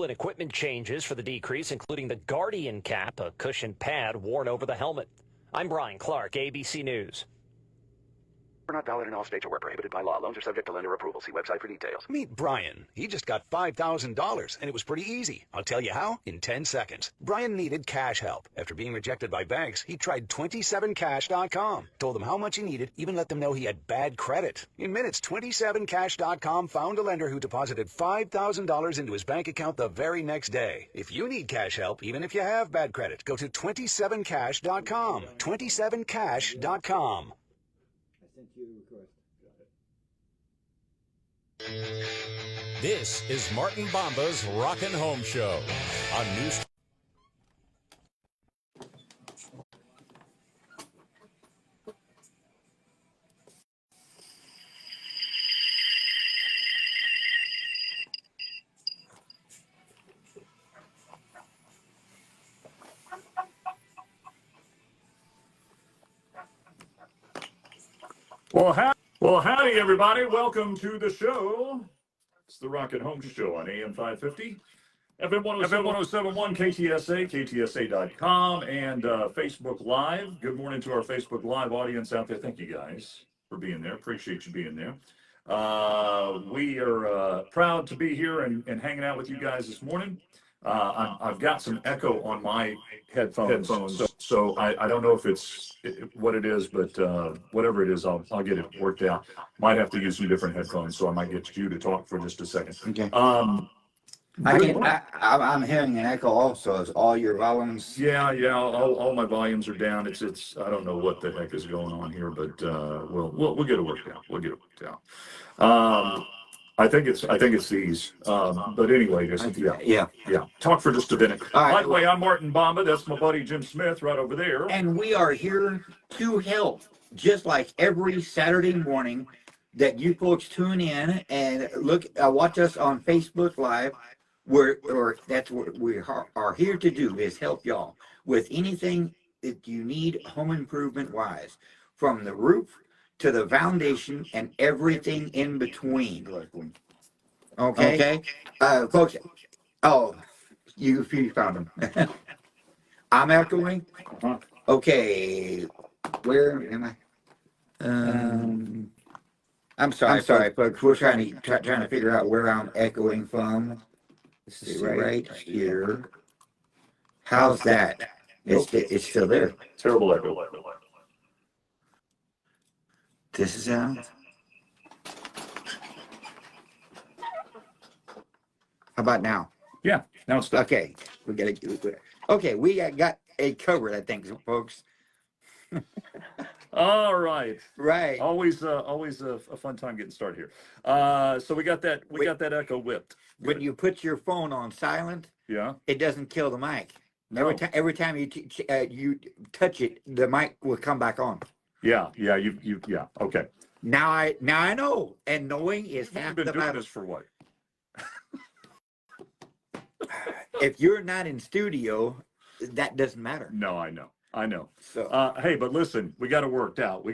And equipment changes for the decrease, including the Guardian cap, a cushioned pad worn over the helmet. I'm Brian Clark, ABC News. Are not valid in all states or where prohibited by law. Loans are subject to lender approval. See website for details. Meet Brian. He just got $5,000, and it was pretty easy. I'll tell you how in 10 seconds. Brian needed cash help. After being rejected by banks, he tried 27cash.com. Told them how much he needed, even let them know he had bad credit. In minutes, 27cash.com found a lender who deposited $5,000 into his bank account the very next day. If you need cash help, even if you have bad credit, go to 27cash.com. 27cash.com. This is Martin Bomba's Rockin' Home Show on News. Well, howdy, everybody. Welcome to the show. It's the Rockin' Home Show on AM 550, FM 1071, KTSA, KTSA.com, and Facebook Live. Good morning to our Facebook Live audience out there. Thank you guys for being there. Appreciate you being there. We are proud to be here and hanging out with you guys this morning. I've got some echo on my headphones, so I don't know if it's what it is, but whatever it is, I'll get it worked out. Might have to use some different headphones, so I might get you to talk for just a second. Okay. I'm hearing an echo also. Is all your volumes? Yeah. All my volumes are down. It's I don't know what the heck is going on here, but we'll get it worked out. I think it's these. But anyway, yeah. Talk for just a minute. Right. By the way, I'm Martin Bomba. That's my buddy Jim Smith right over there. And we are here to help, just like every Saturday morning that you folks tune in and watch us on Facebook Live. That's what we are here to do, is help y'all with anything that you need home improvement wise, from the roof to the foundation and everything in between. Okay. Folks. Oh, you found them. I'm echoing. Okay. Where am I? I'm sorry, folks. We're trying to figure out where I'm echoing from. This is right here. How's that? It's still there. Terrible echo. This is out. How about now? Yeah, now it's done. Okay, we got a covered, I think, folks. All right. Right. Always a fun time getting started here. So we got that echo whipped. When you put your phone on silent, yeah, it doesn't kill the mic. No. Every time you touch it, the mic will come back on. Yeah. Okay. Now I know, and knowing is half the battle. You've been doing this for what? If you're not in studio, that doesn't matter. No, I know. So, hey, but listen, we got it worked out.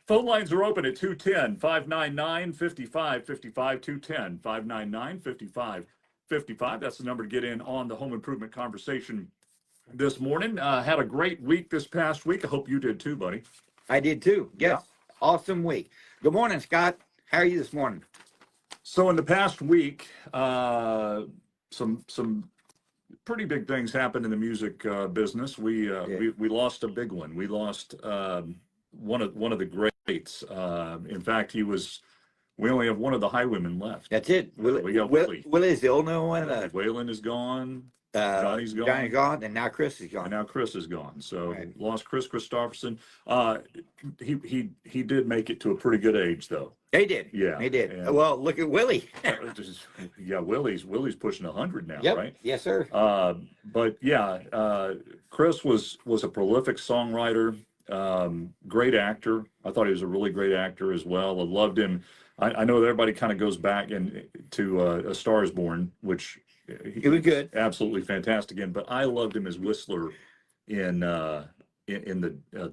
Phone lines are open at 210-599-5555, 210-599-5555. That's the number to get in on the home improvement conversation this morning. Had a great week this past week. I hope you did too, buddy. I did too. Yes. Yeah. Awesome week. Good morning, Scott. How are you this morning? So in the past week, some pretty big things happened in the music business. We lost a big one. We lost one of the greats. In fact, we only have one of the highwaymen left. That's it. We got Willie. Willie's the only one. Waylon is gone. Johnny's gone, and now Chris is gone. So right. Lost Chris Christopherson. He did make it to a pretty good age, though. They did. Yeah, they did. And well, look at Willie. Yeah, Willie's pushing 100 now, yep. right? Yes, sir. But yeah, Chris was a prolific songwriter, great actor. I thought he was a really great actor as well. I loved him. I know that everybody kind of goes back to A Star Is Born, which he was good, absolutely fantastic in. But I loved him as Whistler in the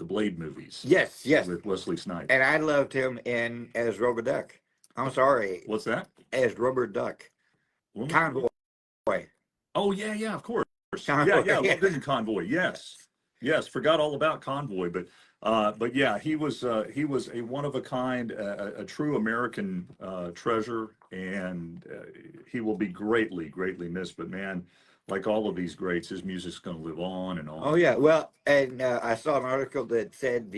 Blade movies. Yes, with Wesley Snipes. And I loved him as Rubber Duck. I'm sorry. What's that? As Rubber Duck. Convoy. Oh yeah, of course. Convoy. Yeah, loved him in Convoy. Yes, forgot all about Convoy, but yeah, he was a one of a kind, a true American treasure, and he will be greatly missed. But man, like all of these greats, his music's going to live on and Oh on. yeah. Well, and I saw an article that said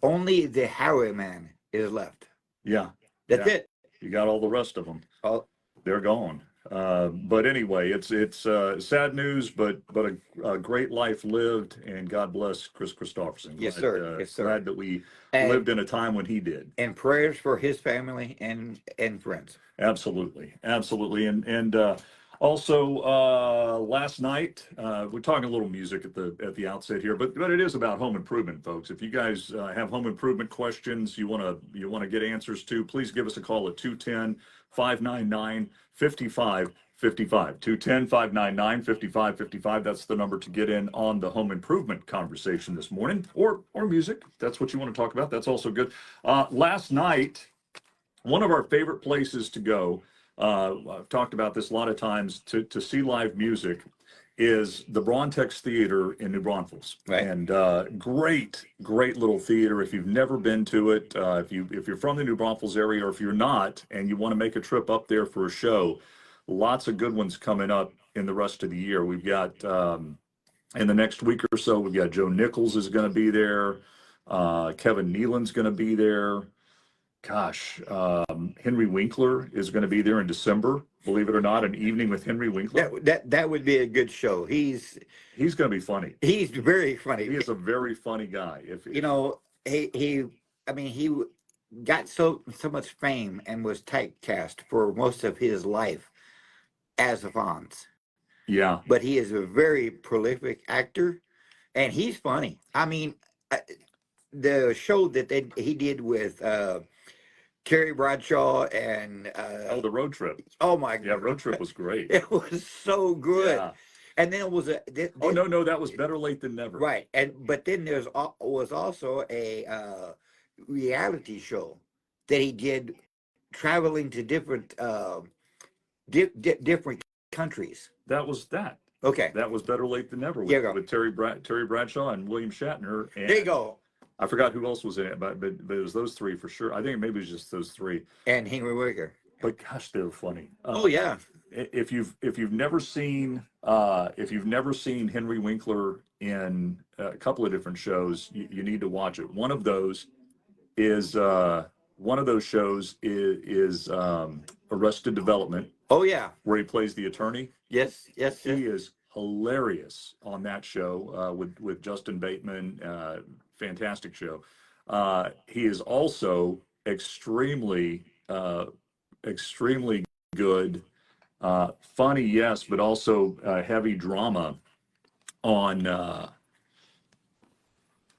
only the Highwayman is left. Yeah, That's it. you got all the rest of them. Oh, They're gone. But anyway, it's sad news, but a great life lived, and God bless Chris Christopherson. yes, Glad, sir. Yes, sir. Glad that we And- lived in a time when he did. And prayers for his family and friends. Absolutely, and also last night we're talking a little music at the outset here, but it is about home improvement, folks. If you guys have home improvement questions you want to get answers to, please give us a call at 210-599-5555. 210-599-5555. That's the number to get in on the home improvement conversation this morning, or music. If that's what you want to talk about. That's also good. Last night, one of our favorite places to go, I've talked about this a lot of times, to see live music is the Brontex Theater in New Braunfels. Right. And great little theater. If you've never been to it, if you're from the New Braunfels area, or if you're not and you want to make a trip up there for a show, lots of good ones coming up in the rest of the year. We've got in the next week or so, we've got Joe Nichols is going to be there. Kevin Nealon's going to be there. Gosh, Henry Winkler is going to be there in December. Believe it or not, an evening with Henry Winkler. That would be a good show. He's going to be funny. He's very funny. He is a very funny guy. He got so much fame and was typecast for most of his life as a Fonz. Yeah. But he is a very prolific actor, and he's funny. I mean, the show that he did with Terry Bradshaw and the Road Trip. Oh my God. Yeah, Road Trip was great. It was so good. Yeah. And then it was no, that was Better Late Than Never. Right. But then was also a reality show that he did, traveling to different different countries. That was that. Okay. That was Better Late Than Never with Terry Bradshaw and William Shatner. And there you go. I forgot who else was in it, but it was those three for sure. I think maybe it was just those three. And Henry Winkler. But gosh, they were funny. Oh yeah. If you've never seen Henry Winkler in a couple of different shows, you need to watch it. One of those shows is Arrested Development. Oh yeah. Where he plays the attorney. Yes. He is hilarious on that show with Justin Bateman. Fantastic show. He is also extremely good, funny, yes, but also heavy drama on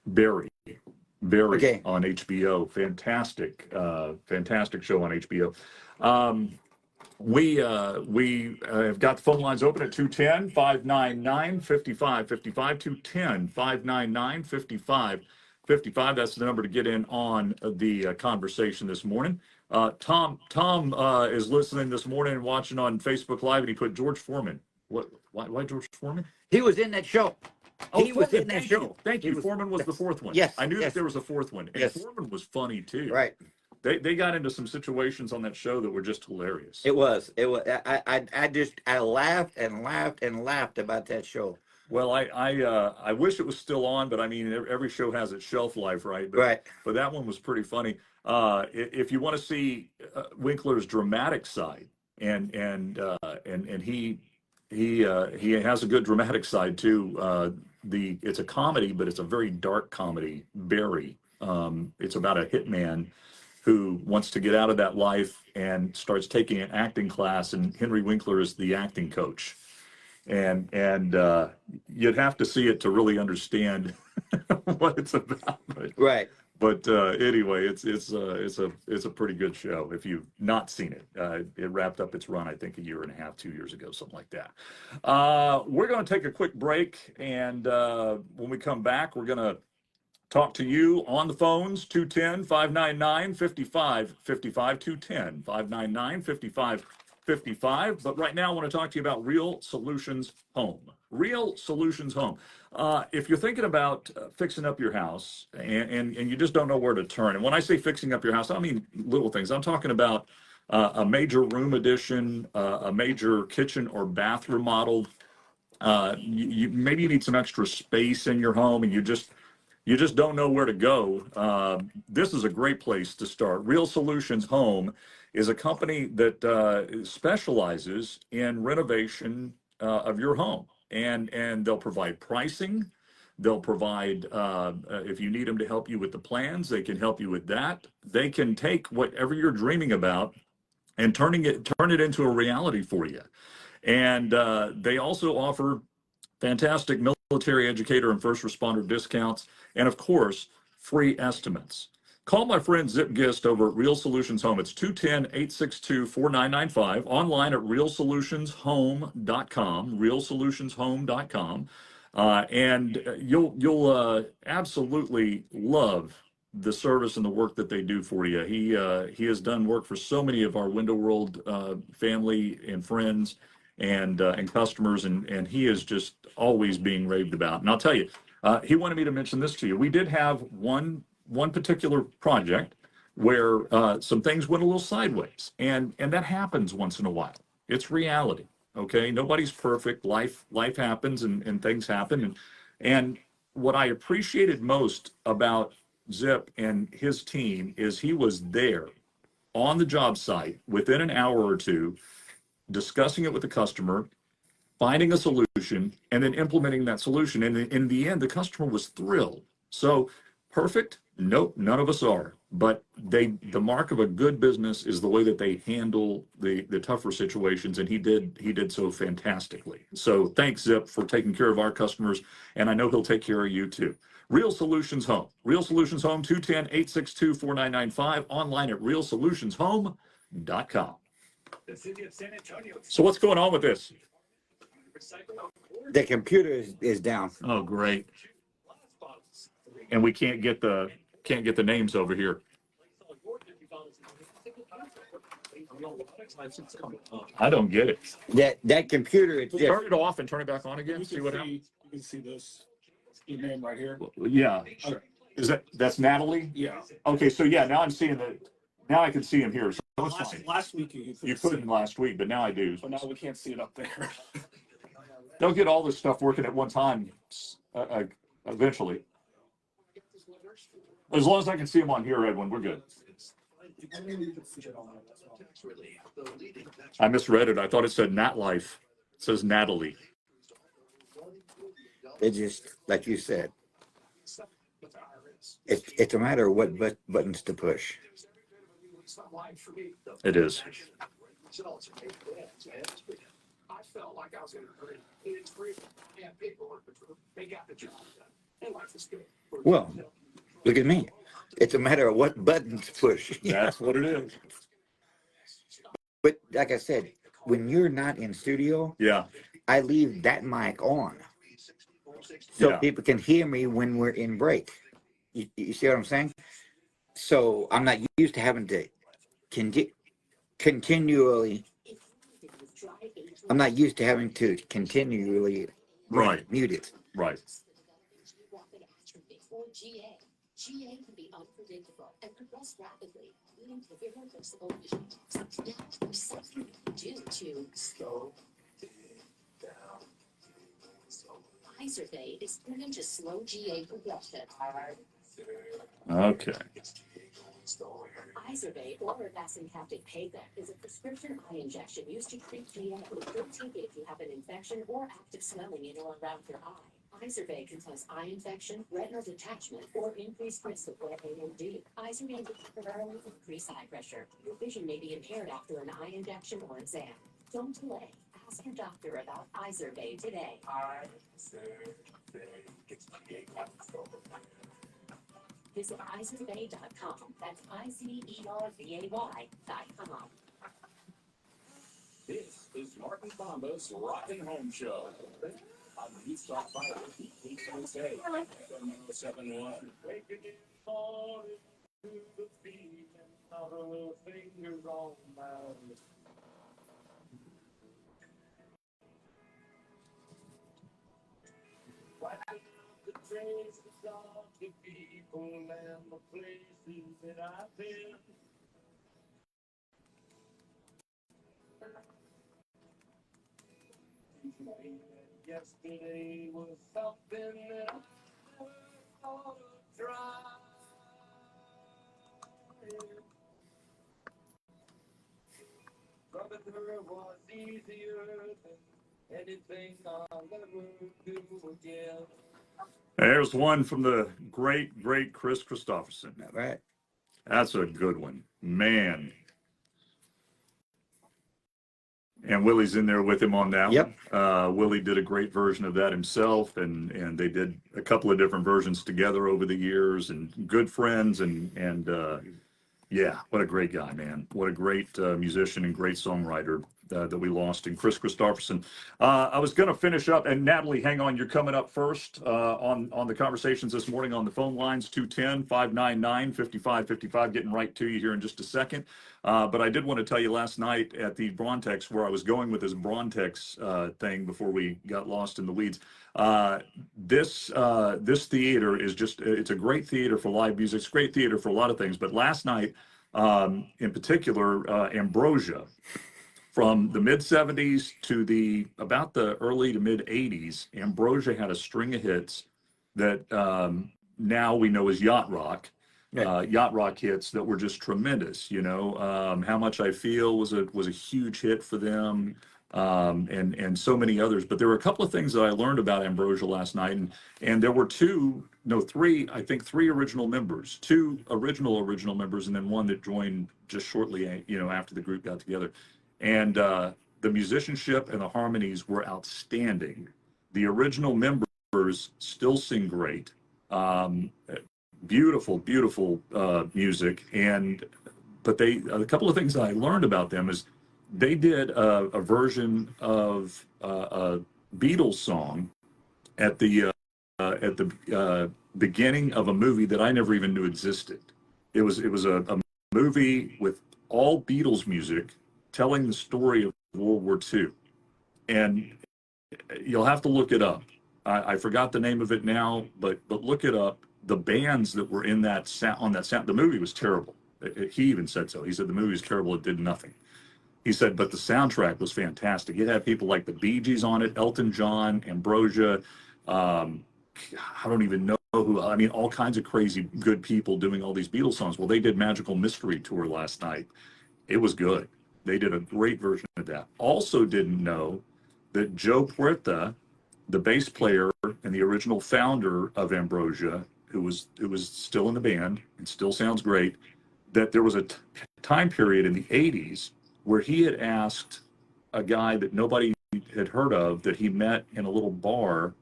Barry Okay. on HBO. Fantastic show on HBO. We have got the phone lines open at 210-599-5555, 210-599-5555. That's the number to get in on the conversation this morning. Tom is listening this morning and watching on Facebook Live, and he put George Foreman. Why George Foreman? He was in that show. Oh, he was in that show. Thank you. Foreman was the fourth one. Yes. I knew that there was a fourth one. And Yes. Foreman was funny too. Right. They got into some situations on that show that were just hilarious. It was. I laughed and laughed and laughed about that show. Well, I wish it was still on, but I mean, every show has its shelf life, right? But, Right. But that one was pretty funny. If you want to see Winkler's dramatic side, and he has a good dramatic side too. It's a comedy, but it's a very dark comedy. Barry. It's about a hitman who wants to get out of that life and starts taking an acting class, and Henry Winkler is the acting coach. And you'd have to see it to really understand what it's about. Right. But anyway, it's a pretty good show. If you've not seen it, it wrapped up its run, I think, 1.5 years, 2 years ago, something like that. We're going to take a quick break, and when we come back, we're going to talk to you on the phones, 210-599-5555, 210-599-5555. 55. But right now, I want to talk to you about Real Solutions Home. Real Solutions Home. If you're thinking about fixing up your house and you just don't know where to turn, and when I say fixing up your house, I don't mean little things. I'm talking about a major room addition, a major kitchen or bath remodel. Maybe you need some extra space in your home, and you just don't know where to go. This is a great place to start. Real Solutions Home is a company that specializes in renovation of your home, and they'll provide pricing. They'll provide if you need them to help you with the plans, they can help you with that. They can take whatever you're dreaming about and turn it into a reality for you. And they also offer fantastic military educator and first responder discounts, and of course, free estimates. Call my friend Zip Gist over at Real Solutions Home. It's 210-862-4995, online at realsolutionshome.com, realsolutionshome.com. And you'll absolutely love the service and the work that they do for you. He has done work for so many of our Window World family and friends and customers, and he is just always being raved about. And I'll tell you, he wanted me to mention this to you. We did have one particular project where some things went a little sideways, and that happens once in a while. It's reality. Okay, nobody's perfect. Life happens, and things happen. And what I appreciated most about Zip and his team is he was there on the job site within an hour or two, discussing it with the customer, finding a solution, and then implementing that solution. And in the end, the customer was thrilled. So perfect? Nope, none of us are. But the mark of a good business is the way that they handle the tougher situations, and he did so fantastically. So thanks, Zip, for taking care of our customers, and I know he'll take care of you too. Real Solutions Home. Real Solutions Home, 210-862-4995, online at realsolutionshome.com. So what's going on with this? The computer is down. Oh, great. And we can't get the names over here. I don't get it. That computer is Turn just it off and turn it back on again. See what happens. You can see this name right here. Yeah. Okay. That's Natalie? Yeah. Okay, so yeah, now I'm seeing that. Now I can see him here. So it's fine. Last week you couldn't last week, but now I do. but now we can't see it up there. They'll get all this stuff working at one time eventually. As long as I can see them on here, Edwin, we're good. I misread it. I thought it said Nat Life. It says Natalie. it just like you said. It's a matter of what buttons to push. It is. I felt like I was going to hurt. It's free. I have paperwork, but they got the job done. And life is good. Well, look at me. It's a matter of what buttons to push. That's what it is. But like I said, when you're not in studio, Yeah. I leave that mic on so Yeah. people can hear me when we're in break. You see what I'm saying? So I'm not used to having to continually. I'm not used to having to continually Right. mute it. Right. GA can be unpredictable and progress rapidly, leading to irreversible vision loss. Now, there's something you can do to slow down. Izervay is proven to slow GA progression. Okay. Izervay, or vasocamptic pega, is a prescription eye injection used to treat GA. Don't take it if you have an infection or active swelling in or around your eye. Izervay can cause eye infection, retinal detachment, or increased risk of wet AMD. Izervay will temporarily increase eye pressure. Your vision may be impaired after an eye injection or exam. Don't delay. Ask your doctor about Izervay today. Visit Izervay.com. That's IZERVAY.com. This is Martin Bomba's Rockin' Home Show. On News Talk 550 KTSA, FM 1071. Yesterday was something that I never thought of trying. Loving her was easier than anything I'll ever do again. There's one from the great Chris Christopherson. All right. That's a good one, man. And Willie's in there with him on that Yep. one. Willie did a great version of that himself, and they did a couple of different versions together over the years, and good friends, and yeah, what a great guy, man. What a great musician and great songwriter that we lost in Chris Christopherson. I was going to finish up, and Natalie, hang on, you're coming up first on the conversations this morning on the phone lines, 210-599-5555, getting right to you here in just a second. But I did want to tell you last night at the Brontex, where I was going with this Brontex thing before we got lost in the weeds. This theater is it's a great theater for live music. It's a great theater for a lot of things. But last night, in particular, Ambrosia, from the mid 70s to about the early to mid 80s, Ambrosia had a string of hits that now we know as yacht rock. Yacht rock hits that were just tremendous. How Much I Feel was a huge hit for them, and so many others. But there were a couple of things that I learned about Ambrosia last night, and there were three original members, two original members, and then one that joined just shortly, after the group got together. And the musicianship and the harmonies were outstanding. The original members still sing great. Beautiful music. But a couple of things that I learned about them is they did a version of a Beatles song at the beginning of a movie that I never even knew existed. It was a movie with all Beatles music telling the story of World War II, and you'll have to look it up. I forgot the name of it now, but look it up. The bands that were in that sound, the movie was terrible. He even said so. He said the movie was terrible. It did nothing. He said, but the soundtrack was fantastic. It had people like the Bee Gees on it, Elton John, Ambrosia. I don't even know who. I mean, all kinds of crazy good people doing all these Beatles songs. Well, they did Magical Mystery Tour last night. It was good. They did a great version of that. Also didn't know that Joe Puerta, the bass player and the original founder of Ambrosia, who was still in the band and still sounds great, that there was a time period in the 80s where he had asked a guy that nobody had heard of that he met in a little bar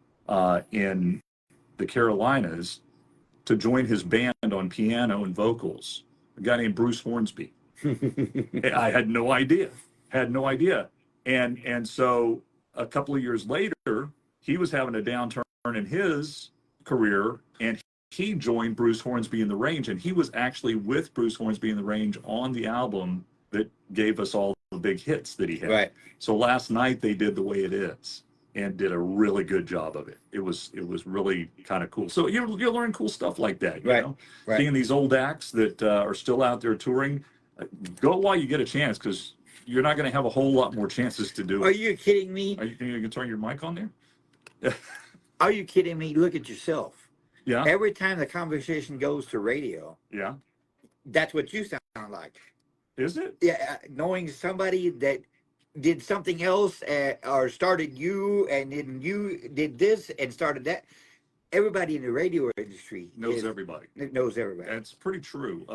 in the Carolinas to join his band on piano and vocals, a guy named Bruce Hornsby. I had no idea. And so a couple of years later, he was having a downturn in his career, and he joined Bruce Hornsby in the Range, and he was actually with Bruce Hornsby in the Range on the album that gave us all the big hits that he had. Right. So last night they did The Way It Is and did a really good job of it. It was really kind of cool. So you'll learn cool stuff like that. You know, seeing these old acts that are still out there touring. Go while you get a chance, because you're not going to have a whole lot more chances to do it. Are you kidding me? Are you going to turn your mic on there? Are you kidding me? Look at yourself. Yeah. Every time the conversation goes to radio, Yeah. that's what you sound like. Is it? Yeah, knowing somebody that did something else or started you, and then you did this and started that. Everybody in the radio industry knows everybody. Knows everybody. That's pretty true.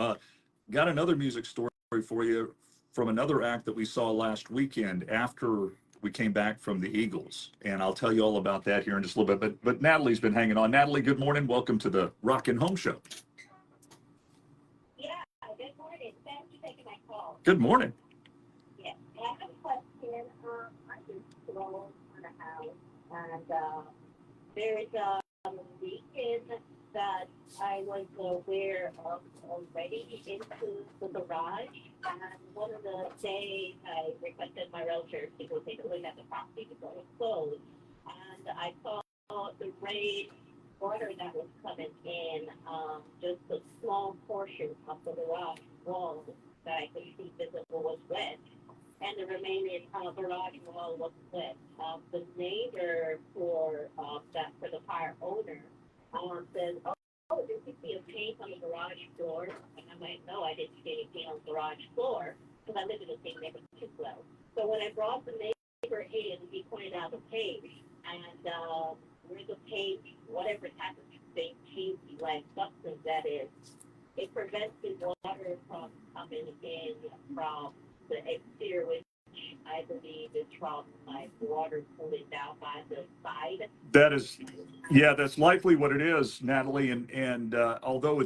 Got another music story for you from another act that we saw last weekend after we came back from the Eagles, and I'll tell you all about that here in just a little bit. But Natalie's been hanging on. Natalie, good morning. Welcome to the Rockin' Home Show. Yeah, good morning. Thanks for taking my call. Good morning. Yeah, I have a question. I just sold on a house, and there is a leak-in that I was aware of already into the garage. And one of the days I requested my realtor to go take a look at the property before it was closed. And I saw the raised water that was coming in, just a small portion of the garage wall that I could see visible was wet, and the remaining garage wall was wet. The neighbor for the fire owner says, "Oh, did you see a paint on the garage floor?" And I'm like, "No, I didn't see any paint on the garage floor because I live in the same neighborhood as well." So when I brought the neighbor in, he pointed out the paint, and where the paint, whatever type of paint like substance that is, it prevents the water from coming in from the exterior, which I believe is from like water pulling down by the side. That is, yeah, that's likely what it is, Natalie. And although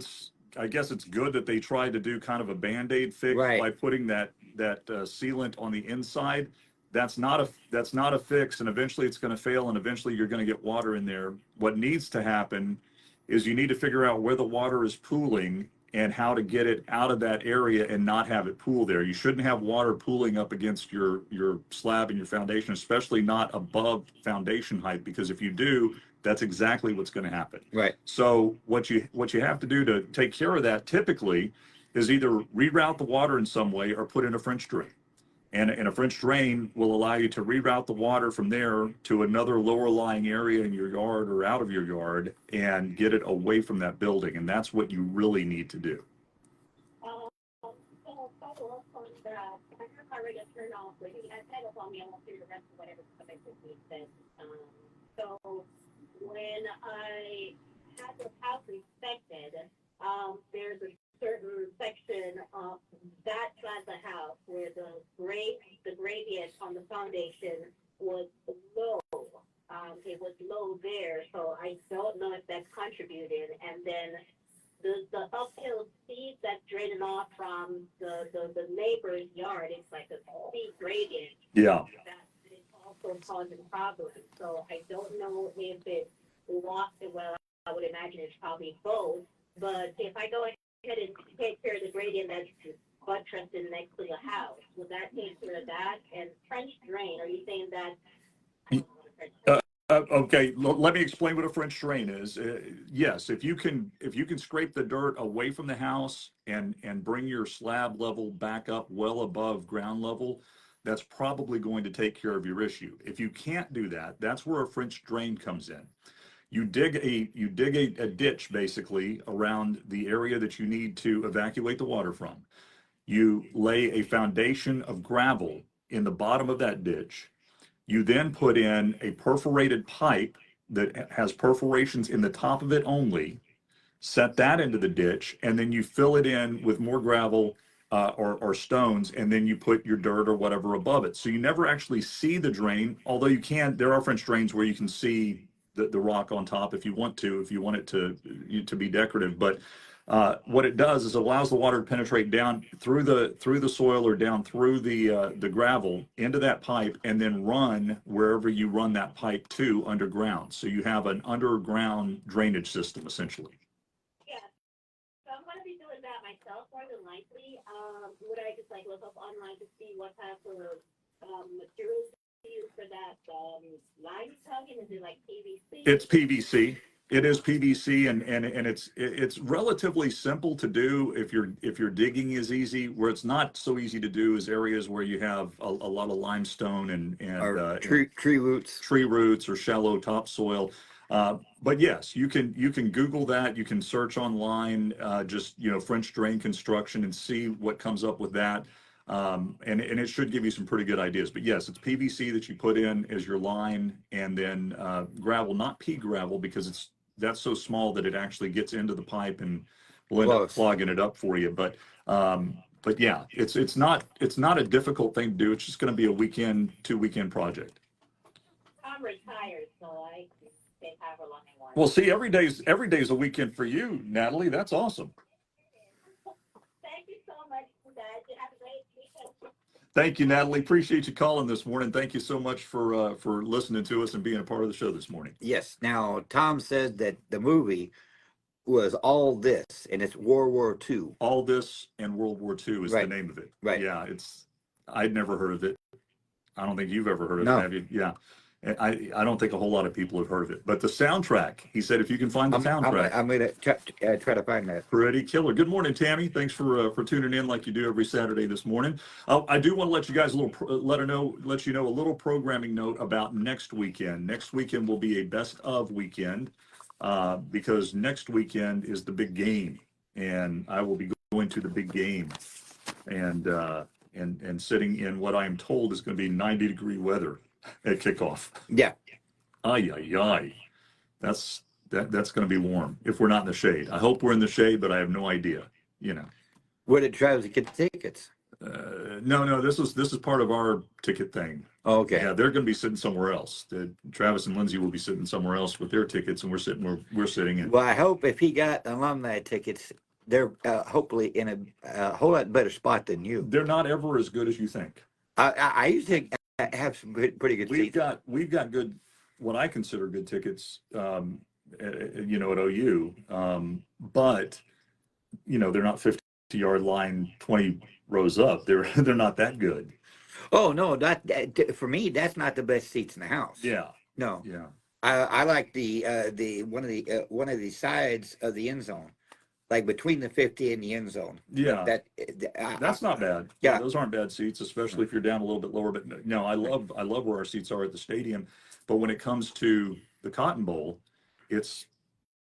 I guess it's good that they tried to do kind of a Band-Aid fix Right. by putting that sealant on the inside. That's not a fix, and eventually it's going to fail, and eventually you're going to get water in there. What needs to happen is you need to figure out where the water is pooling and how to get it out of that area and not have it pool there. You shouldn't have water pooling up against your slab and your foundation, especially not above foundation height, because if you do, that's exactly what's going to happen. Right. So what you have to do to take care of that typically is either reroute the water in some way or put in a French drain. And a French drain will allow you to reroute the water from there to another lower lying area in your yard or out of your yard and get it away from that building. And that's what you really need to do. So follow up on that. I have already turned off, but he had said on me, I won't do the rest of whatever somebody said. So when I had the house inspected, there's a certain section of that side of the house where the gradient on the foundation was low. It was low there, so I don't know if that's contributed. And then the uphill seed that's draining off from the neighbor's yard, it's like a steep gradient. Yeah. That is also causing problems. So I don't know if it's lost. Well, I would imagine it's probably both. But if I go ahead and take care of the gradient that's buttressed in next to the house, will that take care of that? And French drain, are you saying that? Okay, let me explain what a French drain is. Yes, if you can scrape the dirt away from the house and bring your slab level back up well above ground level, that's probably going to take care of your issue. If you can't do that, that's where a French drain comes in. You dig a ditch basically around the area that you need to evacuate the water from. You lay a foundation of gravel in the bottom of that ditch. You then put in a perforated pipe that has perforations in the top of it only, set that into the ditch, and then you fill it in with more gravel or stones, and then you put your dirt or whatever above it. So you never actually see the drain, although there are French drains where you can see the rock on top if you want it to be decorative. But what it does is it allows the water to penetrate down through the soil or down through the gravel into that pipe and then run wherever you run that pipe to underground. So you have an underground drainage system essentially. Yeah. So I'm going to be doing that myself more than likely. Would I just look up online to see what type of materials to use for that line tugging? Is it like PVC? It's PVC. It is PVC, and it's relatively simple to do if your digging is easy. Where it's not so easy to do is areas where you have a lot of limestone and tree roots or shallow topsoil. But yes, you can Google that. You can search online, just French drain construction and see what comes up with that. And it should give you some pretty good ideas. But yes, it's PVC that you put in as your line, and then gravel, not pea gravel, because that's so small that it actually gets into the pipe and will end up clogging it up for you. But yeah, it's not a difficult thing to do. It's just going to be a 2-weekend project. I'm retired, so I can stay however long I want. Well, see, every day's a weekend for you, Natalie. That's awesome. Thank you so much for that. You have a great weekend. Thank you, Natalie. Appreciate you calling this morning. Thank you so much for listening to us and being a part of the show this morning. Yes. Now, Tom said that the movie was All This, and it's World War II. All This and World War II is the name of it. Right. Yeah, I'd never heard of it. I don't think you've ever heard of it, have you? Yeah. And I don't think a whole lot of people have heard of it. But the soundtrack, he said, if you can find the soundtrack, I'm gonna try to find that. pretty killer. Good morning, Tammy. Thanks for tuning in like you do every Saturday this morning. I do want to let you guys let you know a little programming note about next weekend. Next weekend will be a best of weekend because next weekend is the big game, and I will be going to the big game and sitting in what I am told is going to be 90-degree weather at kickoff. Yeah. Ay, ay, ay. That's going to be warm if we're not in the shade. I hope we're in the shade, but I have no idea. Where did Travis get the tickets? No. This is part of our ticket thing. Oh, okay. Yeah, they're going to be sitting somewhere else. Travis and Lindsay will be sitting somewhere else with their tickets, and we're sitting in. Well, I hope if he got alumni tickets, they're hopefully in a whole lot better spot than you. They're not ever as good as you think. I usually have some pretty good seats. We've got good, what I consider good tickets, at OU, but they're not 50-yard line, 20 rows up. They're not that good. Oh no, that for me, that's not the best seats in the house. Yeah. No. Yeah. I like the one of the sides of the end zone, like between the 50 and the end zone. Yeah. That's not bad. Yeah. Those aren't bad seats, especially if you're down a little bit lower. But no, I love where our seats are at the stadium. But when it comes to the Cotton Bowl, it's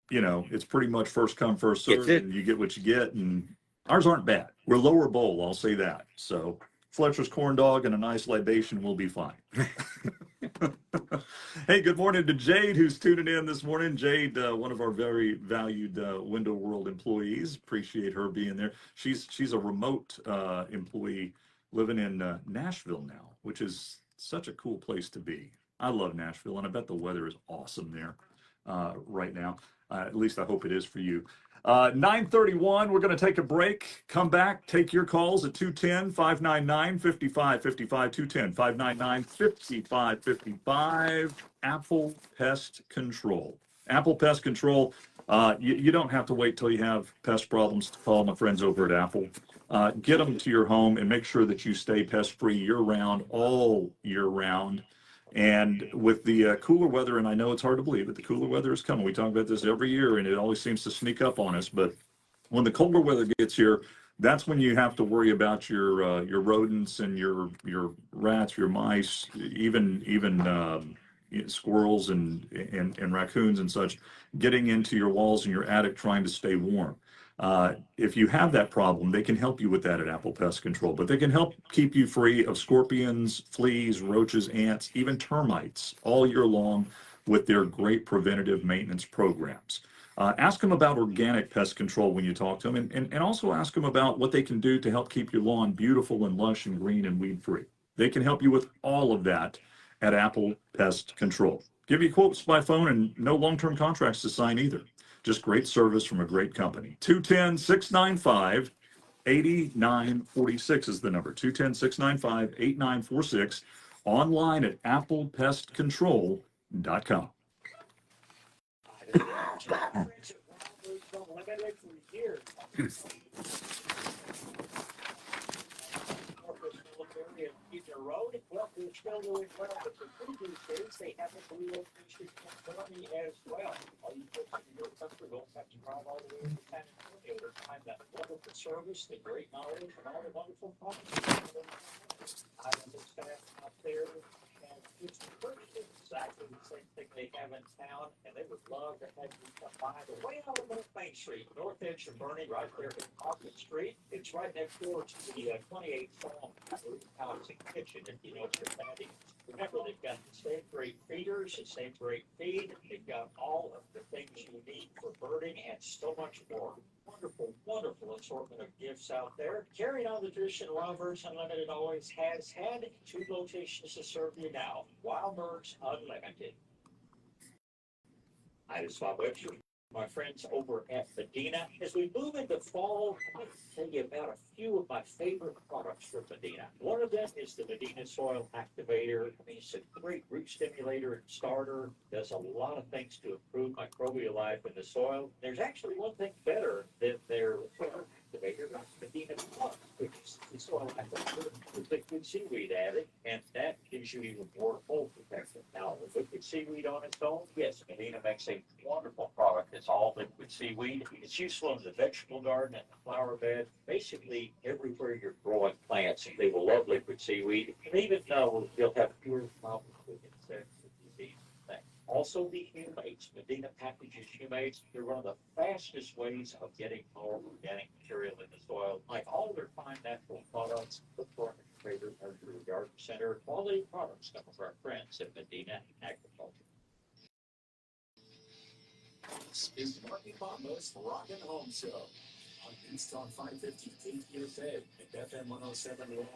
pretty much first come, first serve, and you get what you get. And ours aren't bad. We're lower bowl, I'll say that. So Fletcher's corn dog and a nice libation will be fine. Hey, good morning to Jade, who's tuning in this morning. Jade, one of our very valued Window World employees. Appreciate her being there. She's a remote employee living in Nashville now, which is such a cool place to be. I love Nashville, and I bet the weather is awesome there right now. At least I hope it is for you. 9:31, we're going to take a break, come back, take your calls at 210-599-5555, 210-599-5555, Apple Pest Control. Apple Pest Control, you don't have to wait till you have pest problems to call my friends over at Apple. Get them to your home and make sure that you stay pest-free year-round, all year round. And with the cooler weather, and I know it's hard to believe, but the cooler weather is coming. We talk about this every year, and it always seems to sneak up on us. But when the colder weather gets here, that's when you have to worry about your rodents and your rats, your mice, even squirrels and raccoons and such, getting into your walls and your attic trying to stay warm. If you have that problem, they can help you with that at Apple Pest Control, but they can help keep you free of scorpions, fleas, roaches, ants, even termites all year long with their great preventative maintenance programs. Ask them about organic pest control when you talk to them, and also ask them about what they can do to help keep your lawn beautiful and lush and green and weed-free. They can help you with all of that at Apple Pest Control. Give you quotes by phone and no long-term contracts to sign either. Just great service from a great company. 210-695-8946 is the number. 210-695-8946. Online at applepestcontrol.com. Road. Well, they're still doing well, but the good news is they have a relocation company as well. All you folks in your country don't have to drive all the way to San Antonio to find that wonderful service, the great knowledge, and all the wonderful products. I understand out there, and it's exactly the same thing they have in town, and they would love to have you come by the way out on Main Street, north edge of Bernie, right there in Market Street. It's right next door to the 28th Home Housing Kitchen, if you know what you're having. Remember, they've got the same great feeders, the same great feed. They've got all of the things you need for birding and so much more. Wonderful, wonderful assortment of gifts out there. Carrying on the tradition, Lovers Unlimited always has had 2 locations to serve you now. Wild Birds Unlimited. Hi, this is Bob Webster. My friends over at Medina. As we move into fall, I'm going to tell you about a few of my favorite products from Medina. One of them is the Medina Soil Activator. I mean, it's a great root stimulator and starter. Does a lot of things to improve microbial life in the soil. There's actually one thing better than their soil activator, Medina Plus, which is the soil activator with liquid seaweed added, and that gives you even more mold protection. Now, with liquid seaweed on its own, yes, Medina makes a wonderful product. It's all liquid seaweed. It's useful in the vegetable garden and the flower bed. Basically, everywhere you're growing plants, they will love liquid seaweed. And even though you'll have fewer problems with insects and disease and things. Also, the humates. Medina packages humates. They're one of the fastest ways of getting more organic material in the soil. Like all their fine natural products, look for Trader Nursery Garden Center. Quality products come from our friends at Medina Agriculture. This is Martin Bomba's Rockin' Home Show on East on 550 KTSA and FM 107.1.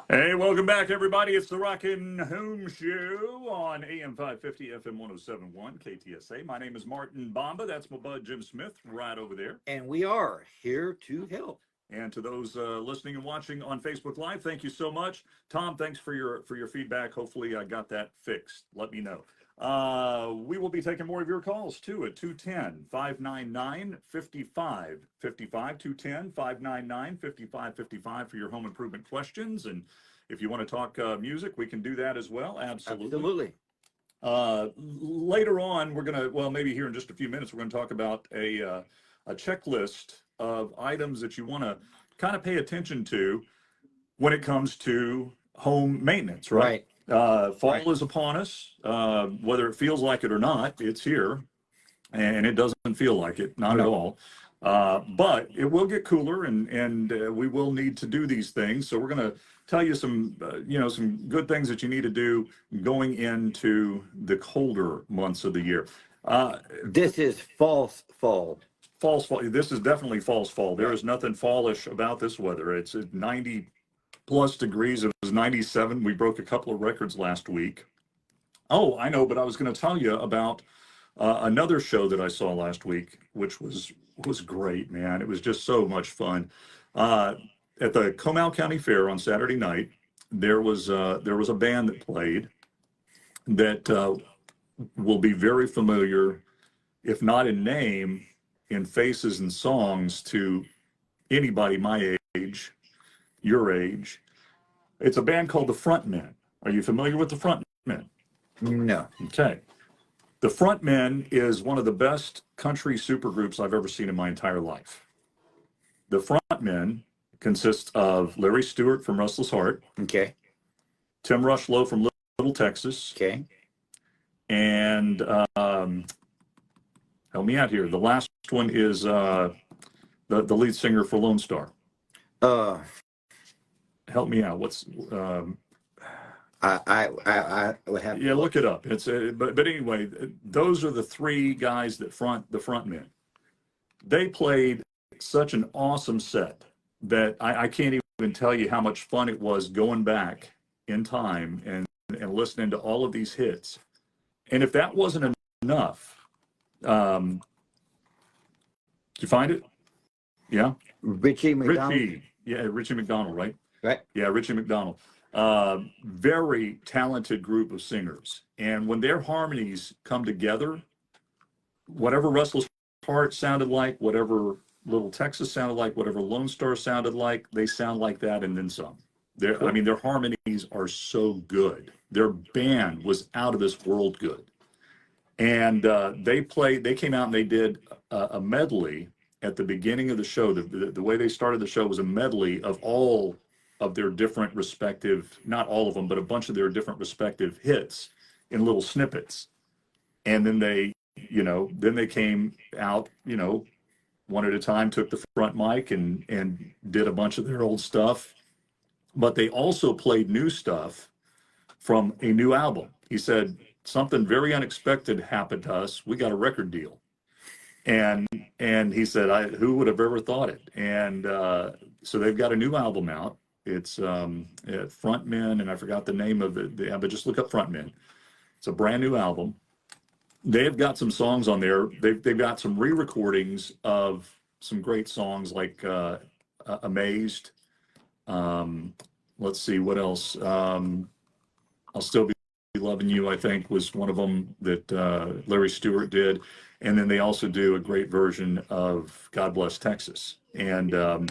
Hey, welcome back, everybody. It's the Rockin' Home Show on AM 550, FM 107.1, KTSA. My name is Martin Bomba. That's my bud Jim Smith right over there. And we are here to help. And to those listening and watching on Facebook Live, thank you so much. Tom, thanks for your feedback. Hopefully I got that fixed. Let me know. We will be taking more of your calls, too, at 210-599-5555, 210-599-5555 for your home improvement questions. And if you want to talk music, we can do that as well. Absolutely. Later on, we're going to, well, maybe here in just a few minutes, we're going to talk about a checklist of items that you want to kind of pay attention to when it comes to home maintenance, right? Fall is upon us. Whether it feels like it or not, it's here, and it doesn't feel like it, not at all. But it will get cooler, and we will need to do these things. So we're going to tell you some, some good things that you need to do going into the colder months of the year. This is false fall. False fall. This is definitely false fall. There is nothing fallish about this weather. It's 90 plus degrees. It was 97. We broke a couple of records last week. Oh, I know, but I was going to tell you about another show that I saw last week, which was great, man. It was just so much fun. At the Comal County Fair on Saturday night, there was a band that played that will be very familiar, if not in name, in faces and songs to anybody my age, your age. It's a band called the Frontmen. Are you familiar with the Frontmen? No. Okay. The Frontmen is one of the best country supergroups I've ever seen in my entire life. The Frontmen consists of Larry Stewart from Restless Heart. Okay. Tim Rushlow from Little Texas. Okay. And help me out here. The last one is the lead singer for Lone Star. Help me out. What's I would have. Yeah, look it up. It's but anyway, those are the three guys that front the Frontmen. They played such an awesome set that I can't even tell you how much fun it was going back in time and listening to all of these hits. And if that wasn't enough, did you find it? Yeah. Richie McDonald. Richie McDonald, right? Right. Yeah, Richie McDonald. Very talented group of singers. And when their harmonies come together, whatever Restless Heart sounded like, whatever Little Texas sounded like, whatever Lone Star sounded like, they sound like that and then some. I mean, their harmonies are so good. Their band was out of this world good. And they came out and they did a medley at the beginning of the show. The way they started the show was a medley of all of their different respective, not all of them, but a bunch of their different respective hits in little snippets. And then they came out, one at a time, took the front mic and did a bunch of their old stuff. But they also played new stuff from a new album. He said, something very unexpected happened to us. We got a record deal. And he said, who would have ever thought it? And so they've got a new album out. It's Frontmen, and I forgot the name of it, but just look up Frontmen. It's a brand new album. They've got some songs on there. They've got some re-recordings of some great songs like Amazed. Let's see what else. I'll Still Be Loving You, I think, was one of them that Larry Stewart did. And then they also do a great version of God Bless Texas. And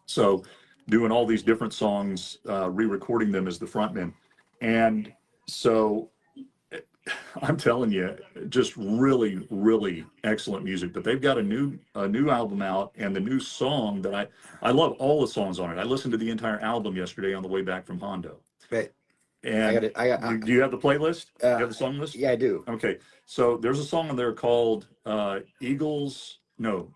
so doing all these different songs, re-recording them as the frontman. And so I'm telling you, just really, really excellent music. But they've got a new album out, and the new song that I love all the songs on it. I listened to the entire album yesterday on the way back from Hondo. Right. And do you have the playlist? Do you have the song list? Yeah, I do. Okay, so there's a song on there called Beatles and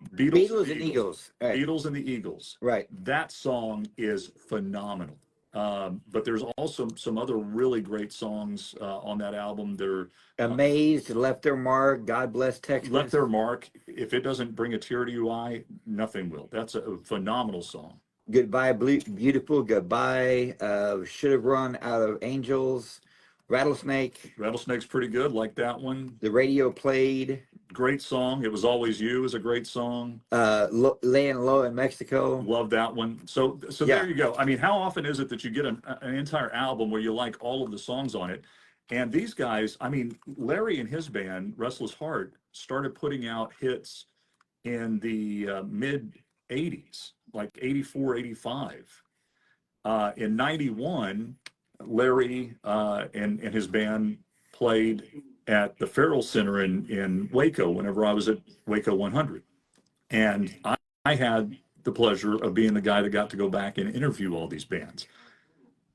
Eagles. Right. Beatles and the Eagles. Right. That song is phenomenal. But there's also some other really great songs on that album. They're Amazed, Left Their Mark, God Bless Texas. Left Their Mark. If it doesn't bring a tear to your eye, nothing will. That's a phenomenal song. Goodbye, Beautiful, Goodbye, Should Have Run Out of Angels, Rattlesnake. Rattlesnake's pretty good, like that one. The Radio Played. Great song. It Was Always You is a great song. Laying Low in Mexico. Love that one. So Yeah. There you go. I mean, how often is it that you get an entire album where you like all of the songs on it? And these guys, I mean, Larry and his band, Restless Heart, started putting out hits in the mid 80s, like 84, 85. In 91, Larry and his band played at the Farrell Center in Waco whenever I was at Waco 100. And I had the pleasure of being the guy that got to go back and interview all these bands.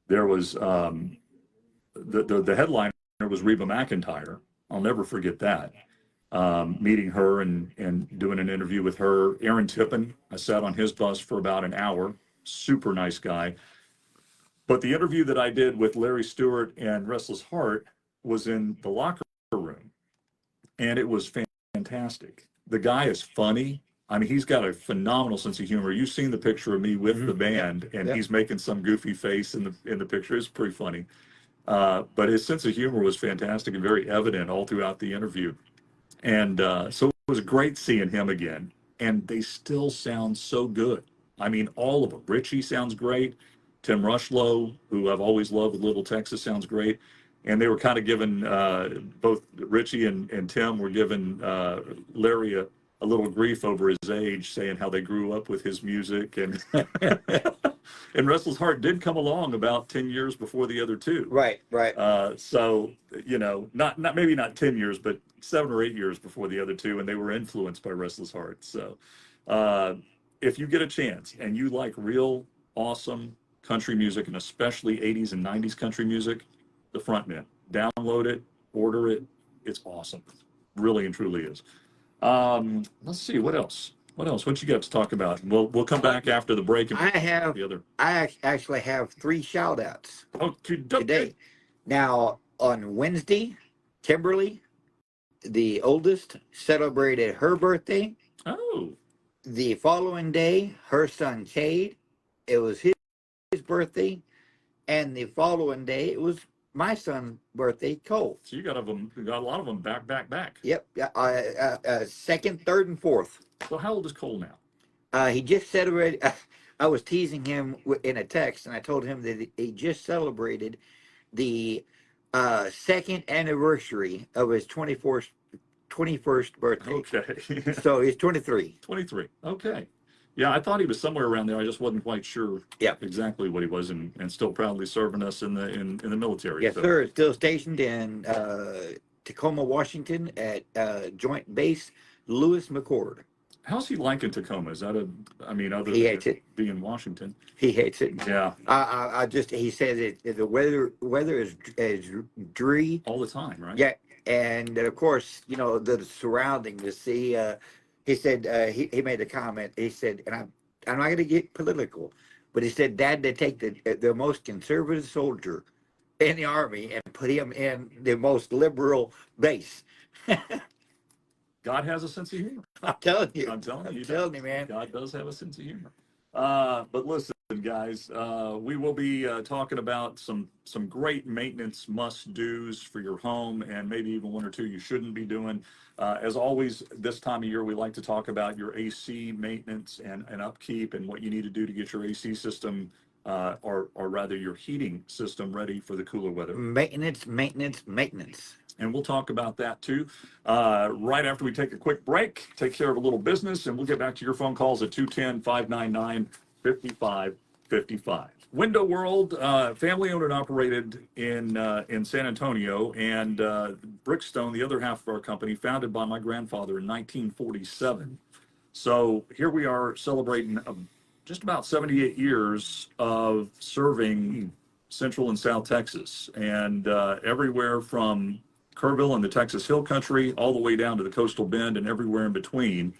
There was the headliner was Reba McEntire. I'll never forget that. Meeting her and doing an interview with her. Aaron Tippin, I sat on his bus for about an hour. Super nice guy. But the interview that I did with Larry Stewart and Restless Heart was in the locker room. And it was fantastic. The guy is funny. I mean, he's got a phenomenal sense of humor. You've seen the picture of me with the band, and he's making some goofy face in the picture. It's pretty funny. But his sense of humor was fantastic and very evident all throughout the interview. And so it was great seeing him again. And they still sound so good. I mean, all of them. Richie sounds great. Tim Rushlow, who I've always loved with Little Texas, sounds great. And they were kind of giving, both Richie and Tim were giving Larry a little grief over his age, saying how they grew up with his music. And and Restless Heart did come along about 10 years before the other two. Right. So, you know, not maybe not 10 years, but 7 or 8 years before the other two, and they were influenced by Restless Heart. So if you get a chance and you like real awesome country music, and especially 80s and 90s country music, the Frontmen. Download it, order it. It's awesome. Really and truly is. Let's see, what else? What you got to talk about? We'll come back after the break. And I actually have 3 shout outs today. Okay. Now, on Wednesday, Kimberly, the oldest, celebrated her birthday. Oh. The following day, her son Cade, it was his birthday. And the following day, it was my son's birthday, Cole. So you got a lot of them back. Yep. Second, third, and fourth. So how old is Cole now? He just celebrated. I was teasing him in a text, and I told him that he just celebrated the second anniversary of his 21st birthday. Okay. So he's 23. 23. Okay. Yeah, I thought he was somewhere around there. I just wasn't quite sure exactly what he was, and still proudly serving us in the military. Yes, sir. Still stationed in Tacoma, Washington at Joint Base Lewis McChord. How's he liking Tacoma? Is that other he hates than it. Being Washington? He hates it. Yeah. He says the weather is dreary all the time, right? Yeah, and of course, you know, the surrounding to see. He said he made a comment. He said, and I'm not going to get political, but he said, Dad, they take the most conservative soldier in the Army and put him in the most liberal base. God has a sense of humor. I'm telling you. I'm telling you, man. God does have a sense of humor. But listen, guys, we will be talking about some great maintenance must-dos for your home, and maybe even one or two you shouldn't be doing. As always, this time of year, we like to talk about your AC maintenance and upkeep and what you need to do to get your AC system, or rather your heating system, ready for the cooler weather. Maintenance, maintenance, maintenance. And we'll talk about that too. Right after we take a quick break, take care of a little business, and we'll get back to your phone calls at 210-599-5555. Window World, family owned and operated in San Antonio, and Brickstone, the other half of our company, founded by my grandfather in 1947. So here we are celebrating just about 78 years of serving Central and South Texas, and everywhere from Kerrville and the Texas Hill Country all the way down to the Coastal Bend and everywhere in between.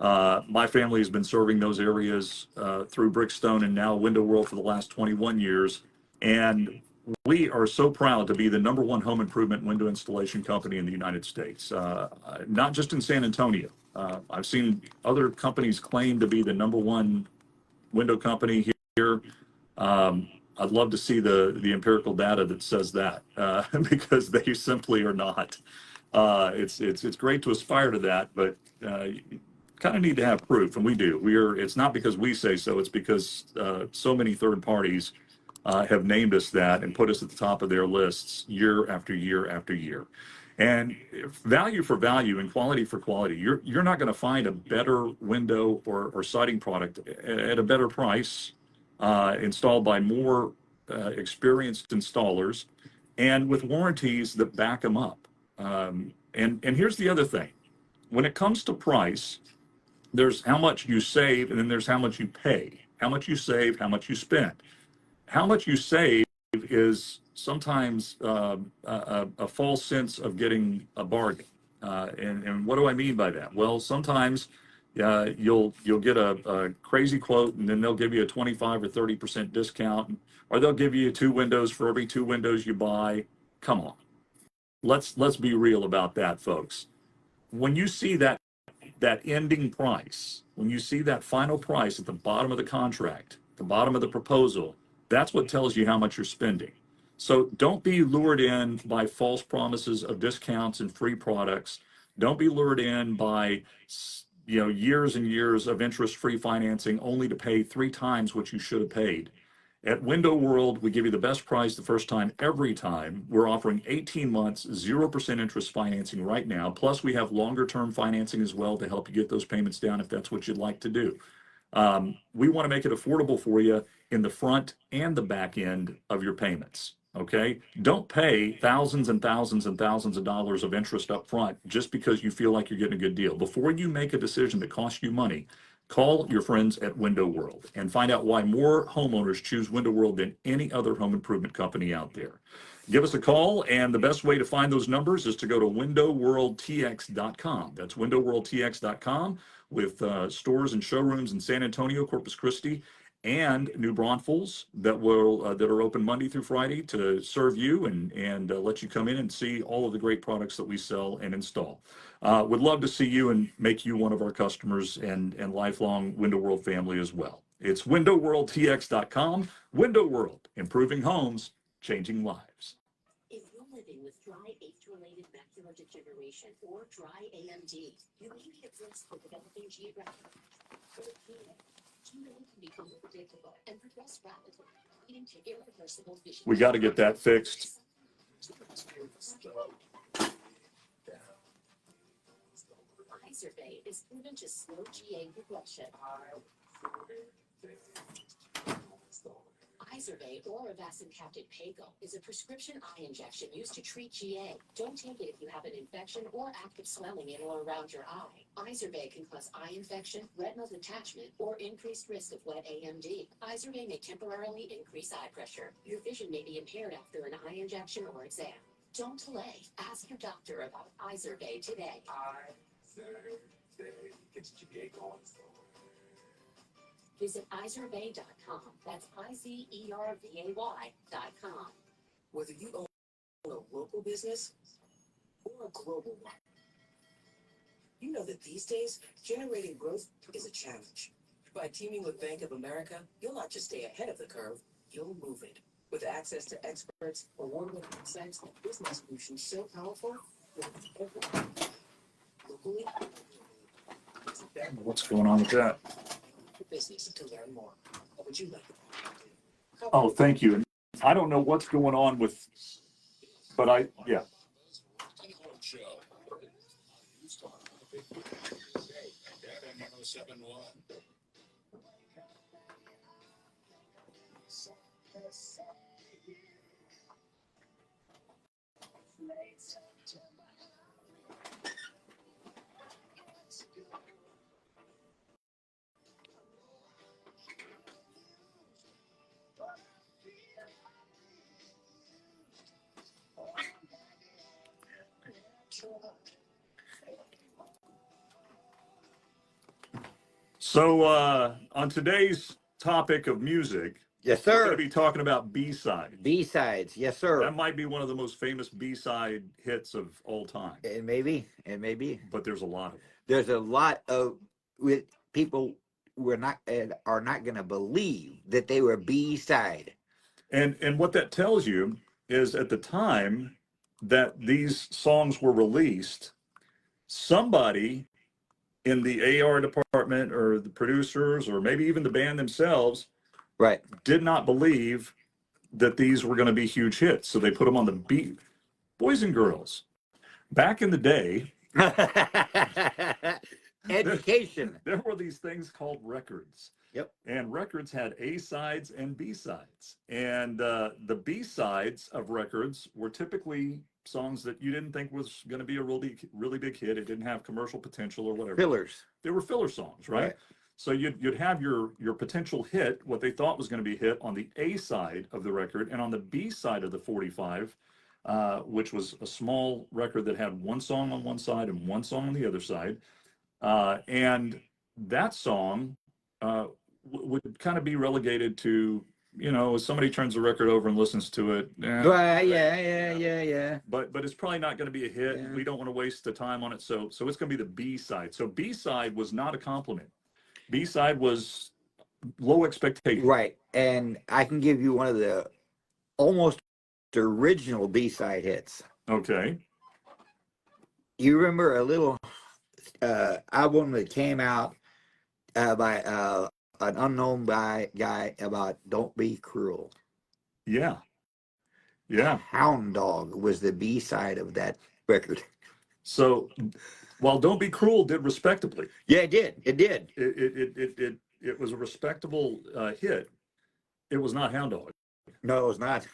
My family has been serving those areas through Brickstone and now Window World for the last 21 years. And we are so proud to be the #1 home improvement window installation company in the United States, not just in San Antonio. I've seen other companies claim to be the #1 window company here. I'd love to see the empirical data that says that, because they simply are not. It's great to aspire to that, but you kind of need to have proof, and we do. It's not because we say so; it's because so many third parties have named us that and put us at the top of their lists year after year after year. And value for value and quality for quality, you're not going to find a better window or siding product at a better price, installed by more experienced installers, and with warranties that back them up. And here's the other thing: when it comes to price, there's how much you save, and then there's how much you pay. How much you save, how much you spend. How much you save is sometimes a false sense of getting a bargain. And what do I mean by that? Well, sometimes you'll get a crazy quote, and then they'll give you a 25 or 30% discount, or they'll give you 2 windows for every 2 windows you buy. Come on, let's be real about that, folks. When you see that ending price, when you see that final price at the bottom of the contract, the bottom of the proposal, that's what tells you how much you're spending. So don't be lured in by false promises of discounts and free products. Don't be lured in by years and years of interest-free financing only to pay 3 times what you should have paid. At Window World, we give you the best price the first time, every time. We're offering 18 months, 0% interest financing right now. Plus, we have longer term financing as well to help you get those payments down if that's what you'd like to do. We want to make it affordable for you in the front and the back end of your payments. Okay? Don't pay thousands and thousands and thousands of dollars of interest up front just because you feel like you're getting a good deal. Before you make a decision that costs you money, call your friends at Window World and find out why more homeowners choose Window World than any other home improvement company out there. Give us a call, and the best way to find those numbers is to go to windowworldtx.com. That's windowworldtx.com, with stores and showrooms in San Antonio, Corpus Christi, and New Braunfels that are open Monday through Friday to serve you and let you come in and see all of the great products that we sell and install. Would love to see you and make you one of our customers and lifelong Window World family as well. It's windowworldtx.com. Window World, improving homes, changing lives. If you're living with dry age-related macular degeneration or dry AMD, you may be at risk for developing geographic or GA can become predictable and progress rapidly, leading to irreversible vision. We got to get that fixed. Eye survey is proven to slow GA progression. Izervay or avacincaptad pegol is a prescription eye injection used to treat GA. Don't take it if you have an infection or active swelling in or around your eye. Izervay can cause eye infection, retinal detachment, or increased risk of wet AMD. Izervay may temporarily increase eye pressure. Your vision may be impaired after an eye injection or exam. Don't delay. Ask your doctor about Izervay today. Visit Izervay.com. That's IZERVAY.com. Whether you own a local business or a global one, you know that these days, generating growth is a challenge. By teaming with Bank of America, you'll not just stay ahead of the curve, you'll move it. With access to experts, award-winning insights, and business solutions so powerful, that it's everywhere. Locally, What's going on with that? business to learn more. What would you like? Oh, thank you. I don't know what's going on with, but yeah. Rockin' Home Show. On News Talk 550 and FM 1071. So on today's topic of music, Yes, we're going to sir. be talking about B-sides. B-sides. Yes, sir. That might be one of the most famous B-side hits of all time, It may be. It may be. but there's a lot of them. There's a lot of with people are not going to believe that they were B-side. And what that tells you is at the time that these songs were released, somebody in the AR department or the producers or maybe even the band themselves Right. did not believe that these were going to be huge hits. So they put them on the beat. Boys and girls, back in the day, Education. there were these things called records. Yep. And records had A sides and B sides. And the B sides of records were typically songs that you didn't think was going to be a really big hit. It didn't have commercial potential or whatever. Fillers. They were filler songs, right? So you'd have your potential hit, what they thought was going to be hit on the A side of the record, and on the B side of the 45, which was a small record that had one song on one side and one song on the other side. And that song would kind of be relegated to, if somebody turns the record over and listens to it. Right, yeah. But it's probably not going to be a hit. Yeah. We don't want to waste the time on it. So it's going to be the B side. So B side was not a compliment. B side was low expectation. Right. And I can give you one of the almost original B-side hits. Okay. You remember a little album that came out by an unknown guy about Don't Be Cruel? Yeah. Hound Dog was the B-side of that record. So while Don't Be Cruel did respectably. Yeah, it did. It was a respectable hit. It was not Hound Dog. No, it was not.